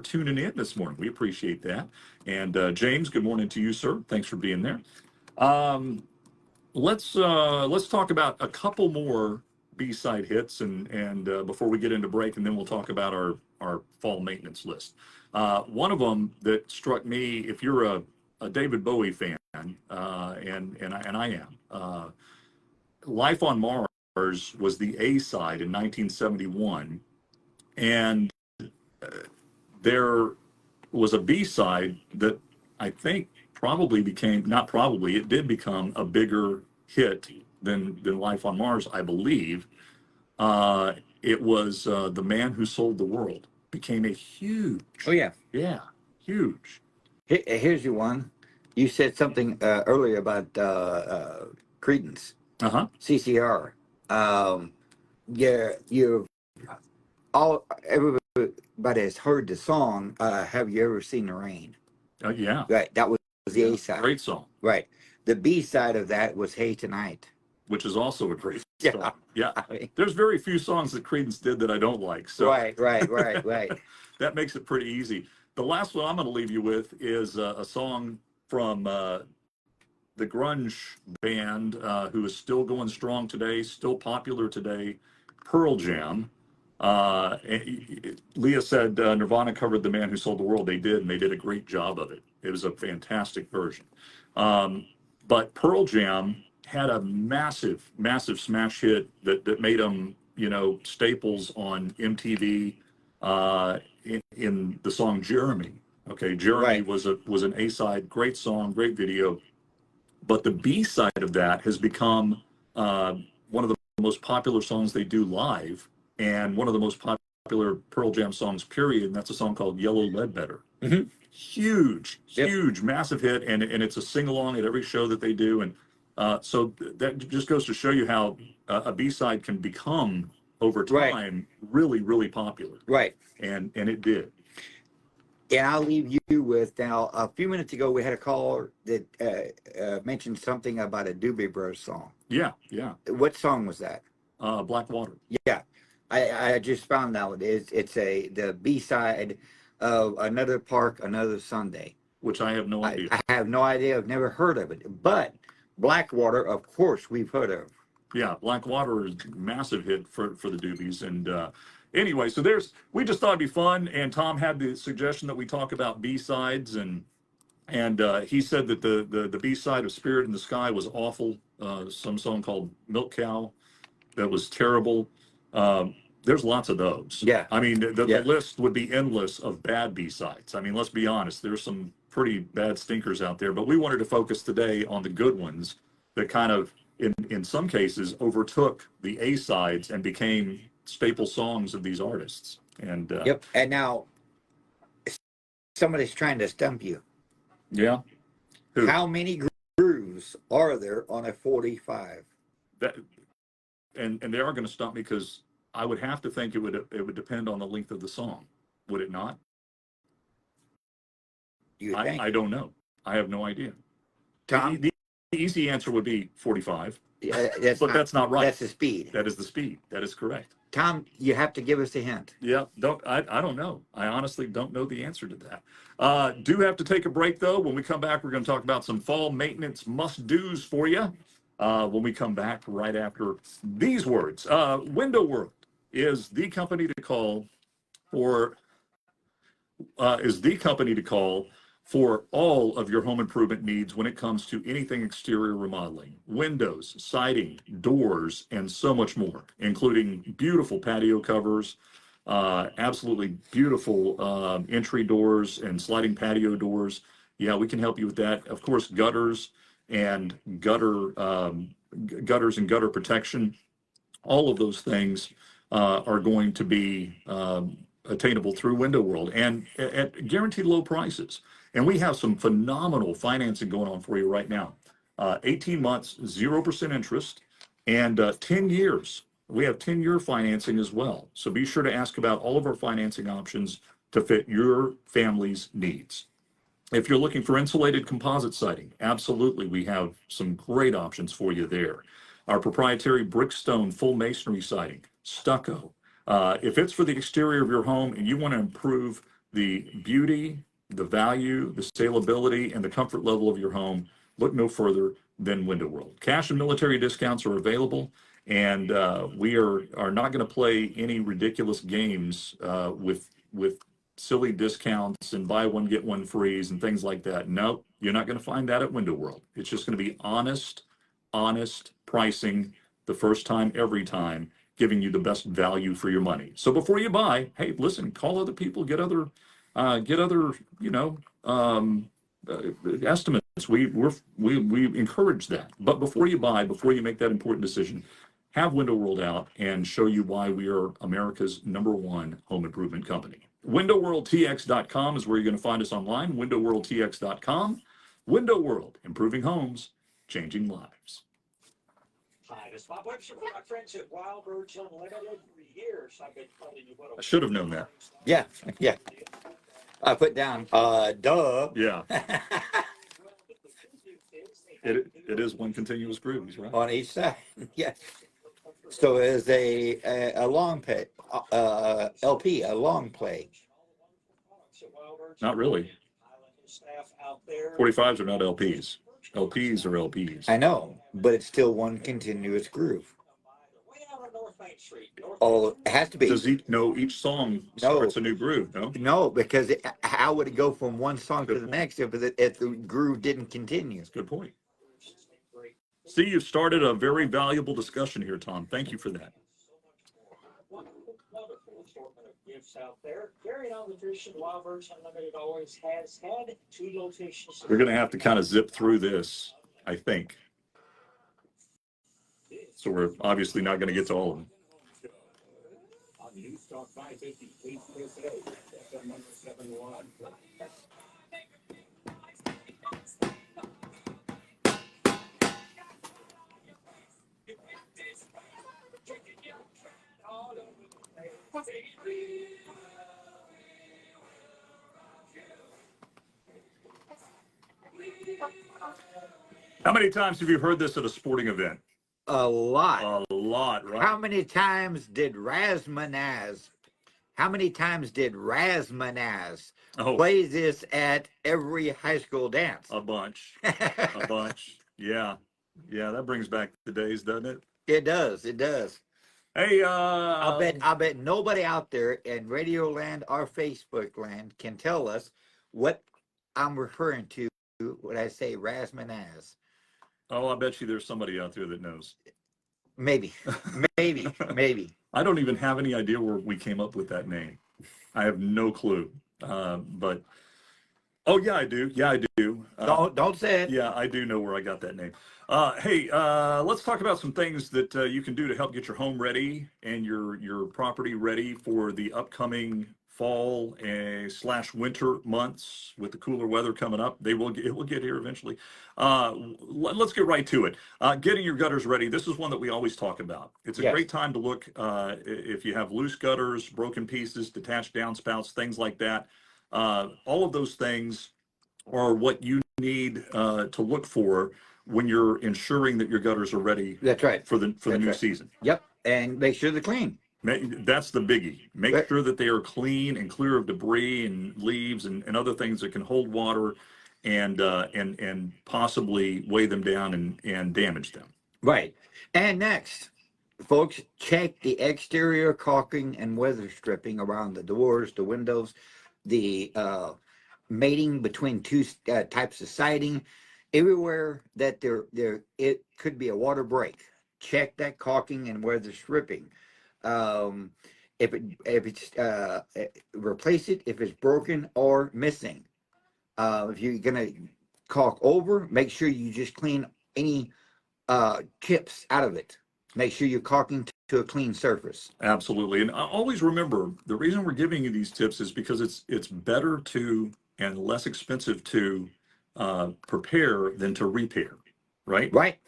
tuning in this morning. We appreciate that. And James, good morning to you, sir. Thanks for being there. Let's talk about a couple more B-side hits and before we get into break, and then we'll talk about our fall maintenance list. One of them that struck me, if you're a David Bowie fan, and I am, Life on Mars was the A side in 1971, and there was a B side that I think it did become a bigger hit than Life on Mars, I believe. It was The Man Who Sold the World. Became a huge. Oh yeah. Yeah, huge. Here's your one. You said something earlier about Credence. Uh-huh. CCR. You've everybody has heard the song. Have you ever seen the rain? Yeah. Right. That was the A side. Great song. Right. The B side of that was Hey Tonight. Which is also a great Yeah. song. Yeah. There's very few songs that Credence did that I don't like. So Right. that makes it pretty easy. The last one I'm going to leave you with is a song from the grunge band who is still going strong today, still popular today, Pearl Jam. Leah said Nirvana covered The Man Who Sold the World. They did, and they did a great job of it. It was a fantastic version. But Pearl Jam had a massive smash hit that made them, staples on MTV in the song Jeremy. Okay, Jeremy was an A-side, great song, great video. But the B-side of that has become one of the most popular songs they do live, and one of the most popular Pearl Jam songs, period, and that's a song called Yellow Ledbetter. Mm-hmm. Huge, massive hit, and it's a sing-along at every show that they do, and so that just goes to show you how a B-side can become, over time, really, really popular. Right. And it did. And I'll leave you with now. A few minutes ago, we had a caller that mentioned something about a Doobie Bros song. Yeah. What song was that? Blackwater. Yeah, I just found out it's the B side of Another Park, Another Sunday. Which I have no idea. I have no idea. I've never heard of it. But Blackwater, of course, we've heard of. Yeah, Blackwater is a massive hit for the Doobies. And anyway, so we just thought it'd be fun. And Tom had the suggestion that we talk about B-sides, and he said that the B-side of Spirit in the Sky was awful. Some song called Milk Cow that was terrible. There's lots of those. Yeah. I mean, the list would be endless of bad B-sides. I mean, let's be honest. There's some pretty bad stinkers out there, but we wanted to focus today on the good ones that kind of, in some cases, overtook the A-sides and became staple songs of these artists. And Yep. And now somebody's trying to stump you. Yeah. Who? How many grooves are there on a 45? That and they are going to stump me because I would have to think it would depend on the length of the song, would it not? You think? I don't know. I have no idea. Tom? The easy answer would be 45. But that's not right. That's the speed. That is the speed. That is correct. Tom, you have to give us a hint. Yeah, I don't know. I honestly don't know the answer to that. Do have to take a break, though. When we come back, we're going to talk about some fall maintenance must-dos for you. When we come back right after these words. Window World is the company to call for all of your home improvement needs when it comes to anything exterior remodeling, windows, siding, doors, and so much more, including beautiful patio covers, absolutely beautiful entry doors and sliding patio doors. Yeah, we can help you with that. Of course, gutters and gutter protection. All of those things are going to be attainable through Window World and at guaranteed low prices. And we have some phenomenal financing going on for you right now. 18 months, 0% interest, and 10 years. We have 10-year financing as well. So be sure to ask about all of our financing options to fit your family's needs. If you're looking for insulated composite siding, absolutely, we have some great options for you there. Our proprietary Brickstone full masonry siding, stucco. If it's for the exterior of your home and you want to improve the beauty, the value, the saleability, and the comfort level of your home, look no further than Window World. Cash and military discounts are available, and we are not going to play any ridiculous games with silly discounts and buy one get one frees and things like that. Nope, you're not going to find that at Window World. It's just going to be honest pricing the first time, every time, giving you the best value for your money. So before you buy, hey, listen, call other people, get other estimates. We encourage that. But before you buy, before you make that important decision, have Window World out and show you why we are America's #1 home improvement company. WindowWorldTX.com is where you're going to find us online. WindowWorldTX.com. Window World, improving homes, changing lives. Hi, this is Bob Webster from our friends at Wild Birds Unlimited. For years, I've been telling you what I should have known that. Yeah. I put down, duh. Yeah. It is one continuous groove, he's right. On each side. Yeah. So as a long play, LP, a long play. Not really. 45s are not LPs. LPs are LPs. I know, but it's still one continuous groove. Oh, it has to be. Does each song starts a new groove, no? No, because how would it go from one song to the next if the groove didn't continue? Good point. See, you've started a very valuable discussion here, Tom. Thank you for that. Wonderful assortment of gifts out there. Carrying on the tradition, Wild Birds Unlimited always has had 2 locations. We're going to have to kind of zip through this, I think. So we're obviously not going to get to all of them. On News Talk 550 KTSA, FM 107.1. How many times have you heard this at a sporting event? A lot. A lot, right? How many times did Razmanaz play this at every high school dance? A bunch. A bunch. Yeah. Yeah, that brings back the days, doesn't it? It does. It does. Hey, I bet nobody out there in Radio Land or Facebook Land can tell us what I'm referring to when I say Razmanaz. Oh, I bet you there's somebody out there that knows. Maybe. Maybe. I don't even have any idea where we came up with that name. I have no clue. But oh yeah, I do. Yeah, I do. Don't say it. Yeah, I do know where I got that name. Hey, let's talk about some things that you can do to help get your home ready and your property ready for the upcoming fall / winter months with the cooler weather coming up. It will get here eventually. Let's get right to it. Getting your gutters ready. This is one that we always talk about. It's a great time to look if you have loose gutters, broken pieces, detached downspouts, things like that. All of those things are what you need to look for when you're ensuring that your gutters are ready. That's right. For the new season. Yep, and make sure they're clean. That's the biggie. Make sure that they are clean and clear of debris and leaves and other things that can hold water and possibly weigh them down and damage them. Right. And next, folks, check the exterior caulking and weather stripping around the doors, the windows, the mating between two types of siding. Everywhere that it could be a water break. Check that caulking and weather stripping. If it's replace it if it's broken or missing. If you're gonna caulk over, make sure you just clean any chips out of it. Make sure you're caulking to a clean surface. Absolutely, and always remember the reason we're giving you these tips is because it's better to and less expensive to prepare than to repair, right? Right.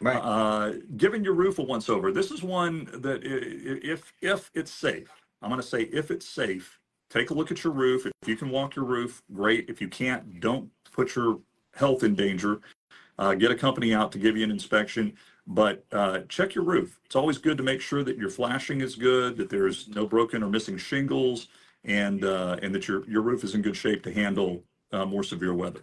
Right. Giving your roof a once over. This is one that if it's safe, I'm going to say if it's safe, take a look at your roof. If you can walk your roof, great. If you can't, don't put your health in danger. Get a company out to give you an inspection, but check your roof. It's always good to make sure that your flashing is good, that there's no broken or missing shingles, and that your roof is in good shape to handle more severe weather.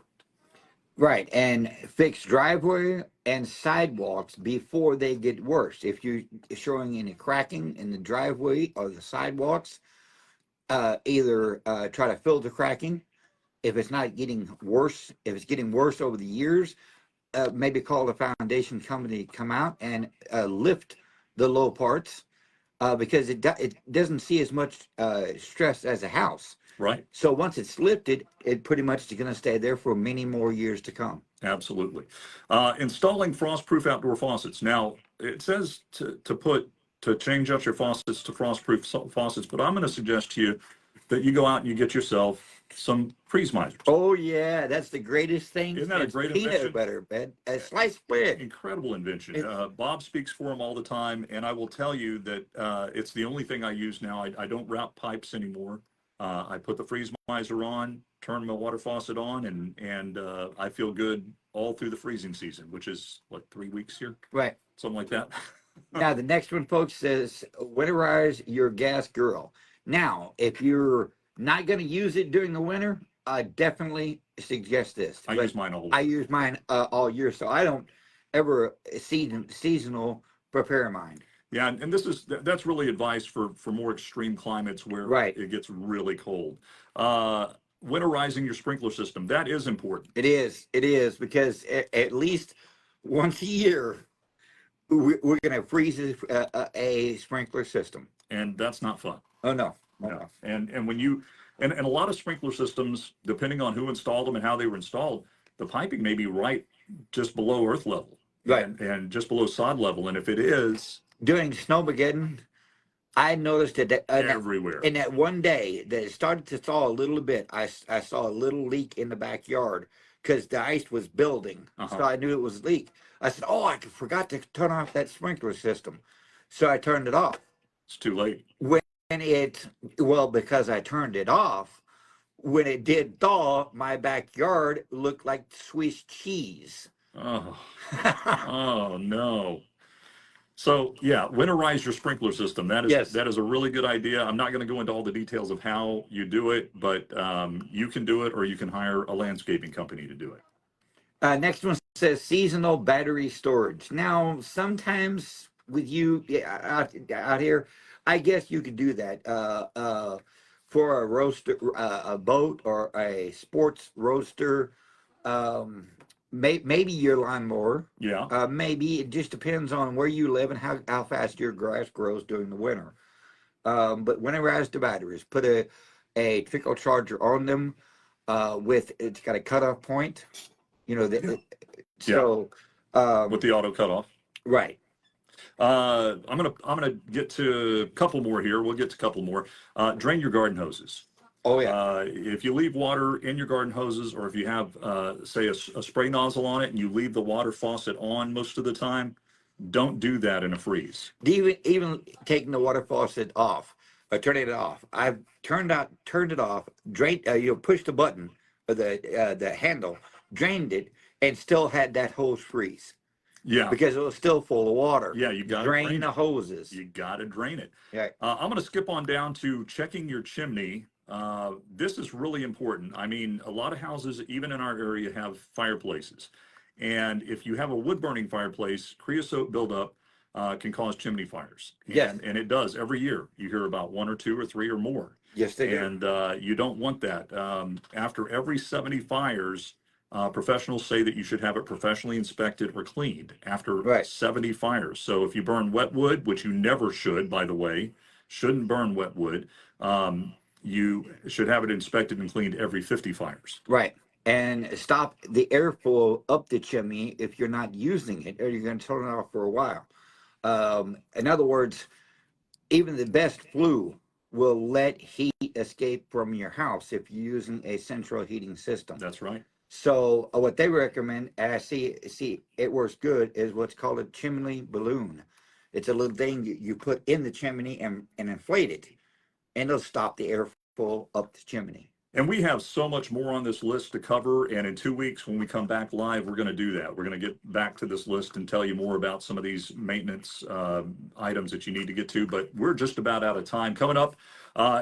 Right, and fix driveway and sidewalks before they get worse. If you're showing any cracking in the driveway or the sidewalks, either try to fill the cracking. If it's not getting worse, if it's getting worse over the years, maybe call the foundation company to come out and lift the low parts because it doesn't see as much stress as a house. Right. So once it's lifted, it pretty much is going to stay there for many more years to come. Absolutely. Installing frost-proof outdoor faucets. Now, it says to change out your faucets to frost-proof faucets, but I'm going to suggest to you that you go out and you get yourself some freeze misers. Oh yeah, that's the greatest thing. Isn't that a great peanut invention? Butter, man. A sliced bread. Incredible invention. Bob speaks for him all the time, and I will tell you that it's the only thing I use now. I don't route pipes anymore. I put the freeze miser on, turn my water faucet on, and I feel good all through the freezing season, which is what, 3 weeks here? Right. Something like that. Now the next one, folks, says winterize your gas grill. Now, if you're not going to use it during the winter, I definitely suggest this. I use mine all year. I use mine all year, so I don't ever seasonal prepare mine. Yeah, and that's really advice for more extreme climates where it gets really cold. Winterizing your sprinkler system, that is important. It is because at least once a year we're going to freeze a sprinkler system, and that's not fun. Oh no. And when you and a lot of sprinkler systems, depending on who installed them and how they were installed, the piping may be right just below earth level, right, and just below sod level, and if it is. During Snowmageddon, I noticed that everywhere. In that one day that it started to thaw a little bit, I saw a little leak in the backyard because the ice was building. So I knew it was a leak. I said, "Oh, I forgot to turn off that sprinkler system," so I turned it off. It's too late. Because I turned it off, when it did thaw, my backyard looked like Swiss cheese. Oh, oh no. So yeah, winterize your sprinkler system. That is a really good idea. I'm not going to go into all the details of how you do it, but you can do it, or you can hire a landscaping company to do it. Next one says seasonal battery storage. Now, sometimes with you out here, I guess you could do that. For a roaster, a boat, or a sports roaster, maybe your lawnmower. Yeah. Maybe it just depends on where you live and how fast your grass grows during the winter. But winterize the batteries. Put a trickle charger on them. With it's got a cutoff point. You know that. So, with the auto cutoff. Right. I'm gonna get to a couple more here. We'll get to a couple more. Drain your garden hoses. Oh yeah. If you leave water in your garden hoses, or if you have say a spray nozzle on it and you leave the water faucet on most of the time, don't do that in a freeze. Even taking the water faucet off, or turning it off. I've turned it off, drained. Push the button or the handle, drained it, and still had that hose freeze. Yeah. Because it was still full of water. Yeah, you got to drain the hoses. You got to drain it. Yeah. I'm going to skip on down to checking your chimney. This is really important. I mean, a lot of houses, even in our area, have fireplaces. And if you have a wood burning fireplace, creosote buildup can cause chimney fires. Yes. And it does every year. You hear about 1 or 2 or 3 or more. Yes, they do. And you don't want that. After every 70 fires, professionals say that you should have it professionally inspected or cleaned after 70 fires. So if you burn wet wood, which you never should, by the way, shouldn't burn wet wood, you should have it inspected and cleaned every 50 fires. Right. And stop the airflow up the chimney if you're not using it, or you're going to turn it off for a while. In other words, even the best flue will let heat escape from your house if you're using a central heating system. That's right. So what they recommend, and I see it works good, is what's called a chimney balloon. It's a little thing you put in the chimney and inflate it, and it'll stop the airflow up the chimney. And we have so much more on this list to cover. And in 2 weeks, when we come back live, we're going to do that. We're going to get back to this list and tell you more about some of these maintenance items that you need to get to. But we're just about out of time. Coming up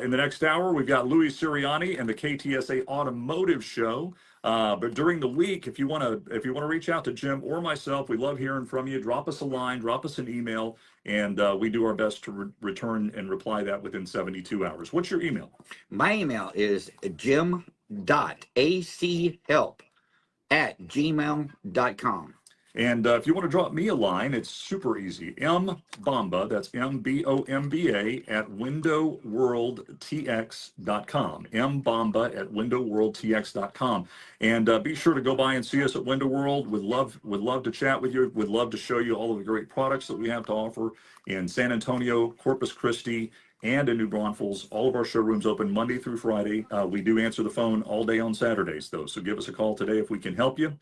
in the next hour, we've got Louis Sirianni and the KTSA Automotive Show. But during the week, if you want to reach out to Jim or myself, we love hearing from you. Drop us a line, drop us an email, and we do our best to return and reply that within 72 hours. What's your email? My email is jim.achelp@gmail.com. And if you want to drop me a line, it's super easy. mbomba, that's MBOMBA, at windowworldtx.com. mbomba at windowworldtx.com. And be sure to go by and see us at Window World. Would love to chat with you. Would love to show you all of the great products that we have to offer in San Antonio, Corpus Christi, and in New Braunfels. All of our showrooms open Monday through Friday. We do answer the phone all day on Saturdays, though. So give us a call today if we can help you.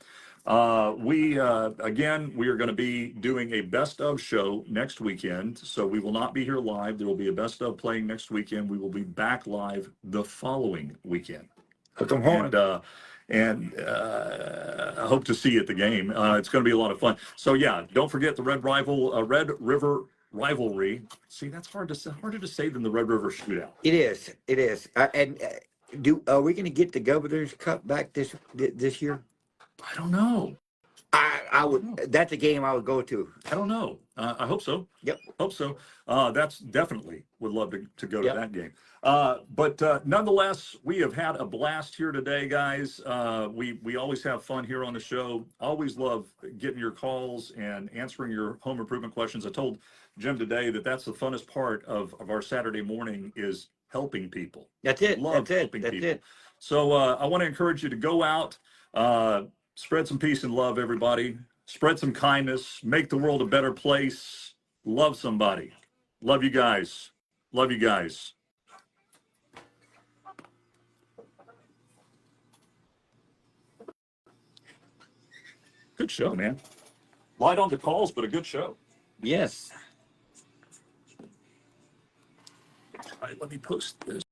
We are going to be doing a best of show next weekend. So we will not be here live. There will be a best of playing next weekend. We will be back live the following weekend. Come on. And I hope to see you at the game. It's going to be a lot of fun. So yeah, don't forget the Red River Rivalry. See, that's harder to say than the Red River Shootout. It is. Are we going to get the Governor's Cup back this year? I don't know. I would. That's a game I would go to. I don't know. I hope so. Yep. Hope so. That's definitely would love to go to that game. But nonetheless, we have had a blast here today, guys. We always have fun here on the show. Always love getting your calls and answering your home improvement questions. I told Jim today that's the funnest part of our Saturday morning is helping people. That's it. Love helping people. So I want to encourage you to go out, spread some peace and love, everybody. Spread some kindness. Make the world a better place. Love somebody. Love you guys. Love you guys. Good show, man. Light on the calls, but a good show. Yes. All right, let me post this.